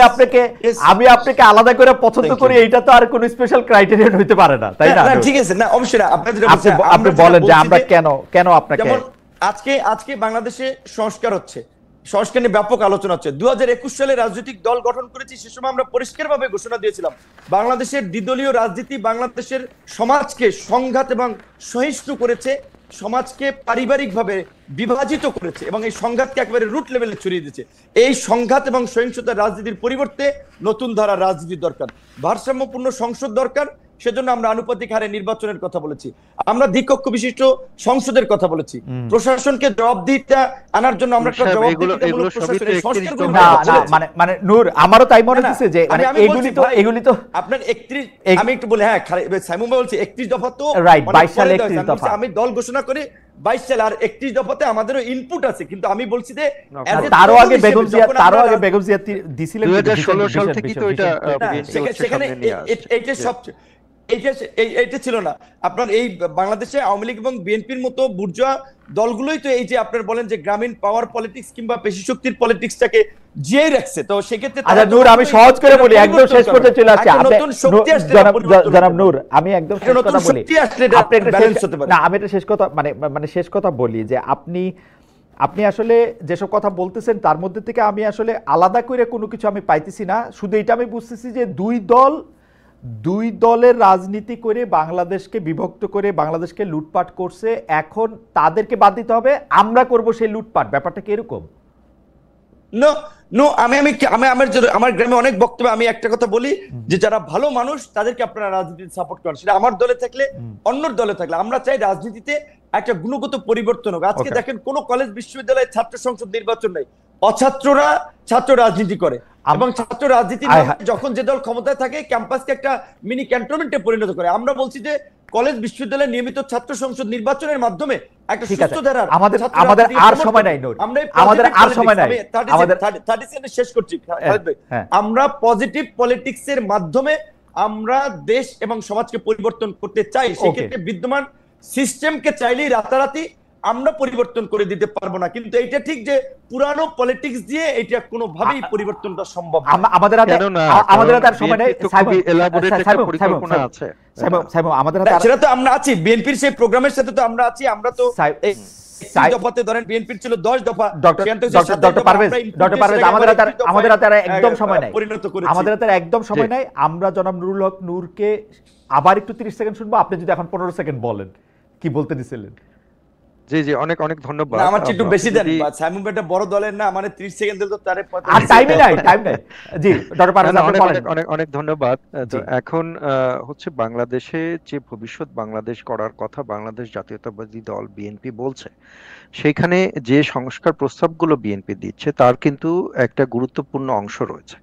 আপনাকে আলাদা করে পছন্দ করি, এইটা তো আর কোনো স্পেশাল ক্রাইটেরিয়া হইতে পারে না, তাই না? ঠিক আছে, না অবশ্যই না, আপনি বলেন যে আমরা কেন আপনাকে। যেমন আজকে বাংলাদেশে সংস্কার হচ্ছে, সংস্কার নিয়ে ব্যাপক আলোচনা হচ্ছে। 2021 সালে রাজনৈতিক দল গঠন করেছি, সে সময় আমরা পরিষ্কারভাবে ঘোষণা দিয়েছিলাম বাংলাদেশের দ্বিদলীয় রাজনীতি বাংলাদেশের সমাজকে সংঘাত এবং সহিষ্ণু করেছে, সমাজকে পারিবারিকভাবে বিভাজিত করেছে, এবং এই সংঘাতকে একেবারে রুট লেভেলে ছড়িয়ে দিয়েছে। এই সংঘাত এবং সহিংসতার রাজনীতির পরিবর্তে নতুন ধারার রাজনীতি দরকার, ভারসাম্যপূর্ণ সংসদ দরকার। সেজন্য আমরা আনুপাতিক হারে নির্বাচনের কথা বলেছি, আমরা দ্বিকক্ষ বিশিষ্ট সংসদের কথা বলেছি, প্রশাসনকে জবাবদিহিতা আনার জন্য আমরা একটা জবাবদিহিতামূলক প্রশাসনের সংস্কার। মানে নূর, আমারও তাই মনে হচ্ছে যে মানে এগুলি তো আপনার 31, আমি একটু বলি, হ্যাঁ সাইমুম ভাই বলছি 31 দফা তো রাইট, 22 সালে 31 দফা আমি দল ঘোষণা করি 22 সালে, আর 31 দফাতে আমাদেরও ইনপুট আছে, কিন্তু আমি বলছি যে তারও আগে বেগম জিয়া দিছিলেন 2016 সাল থেকে তো এটা সেখানে এইটা সবচেয়ে এইটা ছিল না। আপনার এই বাংলাদেশে আওয়ামী লীগ এবং বিএনপির মতো বুর্জোয়া দলগুলোই তো এই যে আপনার বলেন যে গ্রামীণ পাওয়ার পলিটিক্স কিংবা পেশি শক্তির পলিটিক্সটাকে জিয়ে রাখছে। তো সেক্ষেত্রে আচ্ছা নূর, আমি সহজ করে বলি, একদম শেষ করতে চলে আসছি। জনাব নূর, আমি একদম শেষ কথা বলি, আপনি একটা ব্যালেন্স হতে পারে না, আমি একটা শেষ কথা মানে শেষ কথা বলি যে আপনি আসলে যেসব কথা বলতেছেন তার মধ্যে থেকে আমি আসলে আলাদা করে কোনো কিছু আমি পাইতেছি না। শুধু এটা আমি বুঝতেছি যে দুই দলের রাজনীতি করে বাংলাদেশকে বিভক্ত করে বাংলাদেশকে লুটপাট করছে, এখন তাদেরকে বাদ দিতে হবে, আমরা করব সেই লুটপাট। ব্যাপারটা কি এরকম? আমার গ্রামে অনেক বক্তব্য আমি একটা কথা বলি যে যারা ভালো মানুষ তাদেরকে আপনারা রাজনীতিতে সাপোর্ট করেন, সেটা আমার দলে থাকলে অন্য দলে থাকলে। আমরা চাই রাজনীতিতে একটা গুণগত পরিবর্তন হোক। আজকে দেখেন কোন কলেজ বিশ্ববিদ্যালয়ে ছাত্র সংসদ নির্বাচন নেই, অছাত্ররা ছাত্র রাজনীতি করে, এবং ছাত্র রাজনীতি যখন যে দল ক্ষমতায় থাকে ক্যাম্পাসকে একটা মিনি ক্যান্টনমেন্টে পরিণত করে। আমরা বলছি যে কলেজ বিশ্ববিদ্যালয়ের নিয়মিত ছাত্র সংসদ নির্বাচনের মাধ্যমে একটা ঠিক আছে, সুস্থ ধারার আমাদের আর সময় নাই নোট, আমাদের আর সময় নাই, আমাদের 30 সেকেন্ড শেষ করছি খালেদ ভাই। হ্যাঁ। আমরা পজিটিভ পলিটিক্সের মাধ্যমে আমরা দেশ এবং সমাজকে পরিবর্তন করতে চাই। সেক্ষেত্রে বিদ্যমান সিস্টেমকে চাইলেই রাতারাতি আমরা পরিবর্তন করে দিতে পারবো না, কিন্তু এটা ঠিক যে পুরানো পলিটিক্স দিয়ে এটা কোনোভাবেই পরিবর্তনটা সম্ভব না। আমাদের হাতে আর সময় নাই। সেটা তো আমরা আছি, বিএনপির সেই প্রোগ্রামের সাথে তো আমরা আছি। আমরা তো দফাতে ধরেন বিএনপির ছিল 10 দফা, ডক্টর পারভেজ আমাদের হাতে আর একদম সময় নাই, আমাদের হাতে একদম সময় নাই। আমরা জনাব নুরুল হক নূরকে আবার একটু 30 সেকেন্ড শুনবো, আপনি যদি এখন 15 সেকেন্ড বলেন কি বলতে দিছিলেন। জি জি, অনেক অনেক ধন্যবাদ। আমার একটু বেশি দেন, সাইমন ভাই বড় দলের না, মানে 30 সেকেন্ড দিলে তো তারে আর টাইম নাই। জি ডক্টর পারভেজ, আপনি বলেন। অনেক অনেক ধন্যবাদ। তো এখন হচ্ছে বাংলাদেশে যে ভবিষ্যৎ বাংলাদেশ করার কথা বাংলাদেশ জাতীয়তাবাদী দল বিএনপি বলছে, সেইখানে যে সংস্কার প্রস্তাবগুলো বিএনপি দিচ্ছে তার কিন্তু একটা গুরুত্বপূর্ণ অংশ রয়েছে।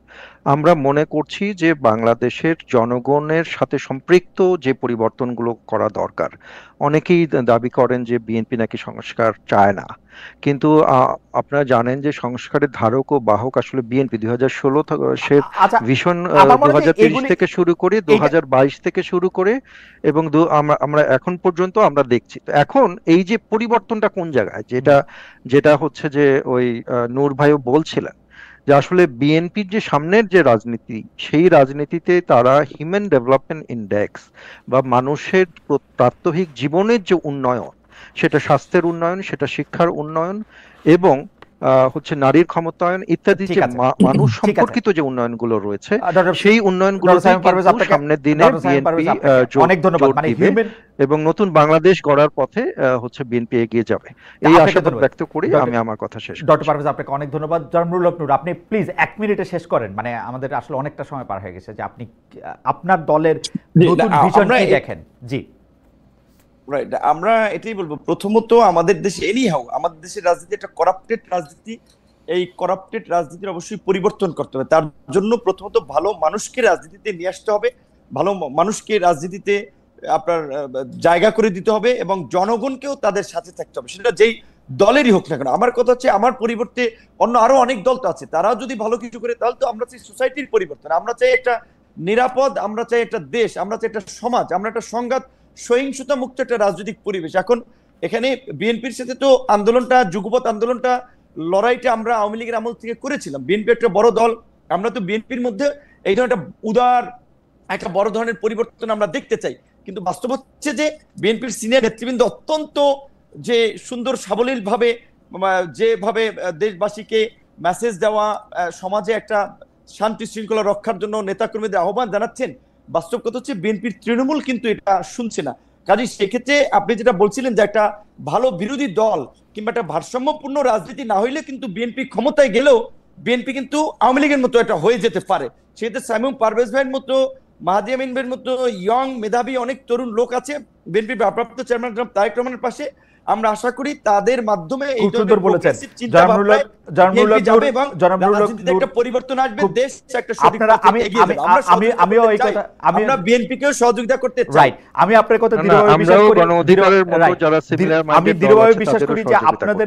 আমরা মনে করছি যে বাংলাদেশের জনগণের সাথে সম্পৃক্ত যে পরিবর্তনগুলো করা দরকার, অনেকেই দাবি করেন যে বিএনপি নাকি সংস্কার চায় না, কিন্তু আপনারা জানেন যে সংস্কারের ধারক ও বাহক আসলে বিএনপি। 2016 ভীষণ 2030 থেকে শুরু করে 2022 থেকে শুরু করে এবং আমরা এখন পর্যন্ত আমরা দেখছি। তো এখন এই যে পরিবর্তনটা কোন জায়গায়, যেটা হচ্ছে যে ওই নূর ভাইও বলছিলেন যে আসলে বিএনপির যে সামনের যে রাজনীতি, সেই রাজনীতিতে তারা হিউম্যান ডেভেলপমেন্ট ইন্ডেক্স বা মানুষের প্রাত্যহিক জীবনের যে উন্নয়ন, সেটা স্বাস্থ্যের উন্নয়ন, সেটা শিক্ষার উন্নয়ন এবং হচ্ছে নারীর ক্ষমতায়ন ইত্যাদি যে মানুষ সম্পর্কিত যে উন্নয়নগুলো রয়েছে, সেই উন্নয়নগুলো সামনের দিনে বিএনপি অনেক ধন্যবাদ এবং নতুন বাংলাদেশ গড়ার পথে হচ্ছে বিএনপি এগিয়ে যাবে, এই আশাবাদ ব্যক্ত করি আমি আমার কথা শেষ করছি। ডক্টর পারভেজ, আপনাকে অনেক ধন্যবাদ। জনাব নুরুল হক নূর, আপনি প্লিজ 1 মিনিটে শেষ করেন, মানে আমাদের আসলে অনেকটা সময় পার হয়ে গেছে, যে আপনি আপনার দলের নতুন ভিশন কি দেখেন। জি রাইট, আমরা এটাই বলবো, প্রথমত আমাদের দেশে এনিহাউ আমাদের দেশের রাজনীতি একটা করাপ্টেড রাজনীতি। এই করাপ্টেড রাজনীতির অবশ্যই পরিবর্তন করতে হবে। তার জন্য প্রথমত ভালো মানুষকে রাজনীতিতে নিয়ে আসতে হবে, ভালো মানুষকে রাজনীতিতে আপনার জায়গা করে দিতে হবে এবং জনগণকেও তাদের সাথে থাকতে হবে, সেটা যেই দলেরই হোক না কেন। আমার কথা হচ্ছে, আমার পরিবর্তে অন্য আরো অনেক দল তো আছে, তারাও যদি ভালো কিছু করে তাহলে তো আমরা চাই সোসাইটির পরিবর্তন, আমরা চাই একটা নিরাপদ, আমরা চাই একটা দেশ, আমরা চাই একটা সমাজ, আমরা একটা সংঘাত সহিংসতা মুক্ত একটা রাজনৈতিক পরিবেশ। এখন এখানে বিএনপির সাথে তো আন্দোলনটা, যুগপৎ আন্দোলনটা, লড়াইটা আমরা আওয়ামী লীগের আমল থেকে করেছিলাম। বিএনপি একটা বড় দল, আমরা তো বিএনপির মধ্যে এই ধরনের একটা উদার একটা বড় ধরনের পরিবর্তন আমরা দেখতে চাই, কিন্তু বাস্তব হচ্ছে যে বিএনপির সিনিয়র নেতৃবৃন্দ অত্যন্ত যে সুন্দর সাবলীল ভাবে যেভাবে দেশবাসীকে মেসেজ দেওয়া, সমাজে একটা শান্তি শৃঙ্খলা রক্ষার জন্য নেতাকর্মীদের আহ্বান জানাচ্ছেন, বাস্তব কথা হচ্ছে বিএনপির তৃণমূল কিন্তু এটা শুনছে না। কাজেই সেক্ষেত্রে আপনি যেটা বলছিলেন যে একটা ভালো বিরোধী দল কিংবা একটা ভারসাম্যপূর্ণ রাজনীতি না হইলে কিন্তু বিএনপি ক্ষমতায় গেলেও বিএনপি কিন্তু আওয়ামী লীগের মতো একটা হয়ে যেতে পারে। সেক্ষেত্রে সাইমন পারভেজ ভাইয়ের মতো, মাহাদি আমিন ভাইয়ের মতো ইয়ং মেধাবী অনেক তরুণ লোক আছে বিএনপির ভারপ্রাপ্ত চেয়ারম্যান তারেক রহমানের পাশে। আমরা আশা করি তাদের মাধ্যমে এই ধরনের প্রোগ্রেসিভ চিন্তা ভাবনা যাবে এবং রাজনীতিতে একটা পরিবর্তন আসবে, দেশ একটা সঠিক পথে এগিয়ে যাবে। আমিও এই কথা, আমরা বিএনপিকেও সহযোগিতা করতে চাই। রাইট, আমি আপনার কথা দৃঢ়ভাবে বিশ্বাস করি, গণ অধিকারের মতো যারা সিমিলার মাইন্ডেড আমি দৃঢ়ভাবে বিশ্বাস করি যে আপনাদের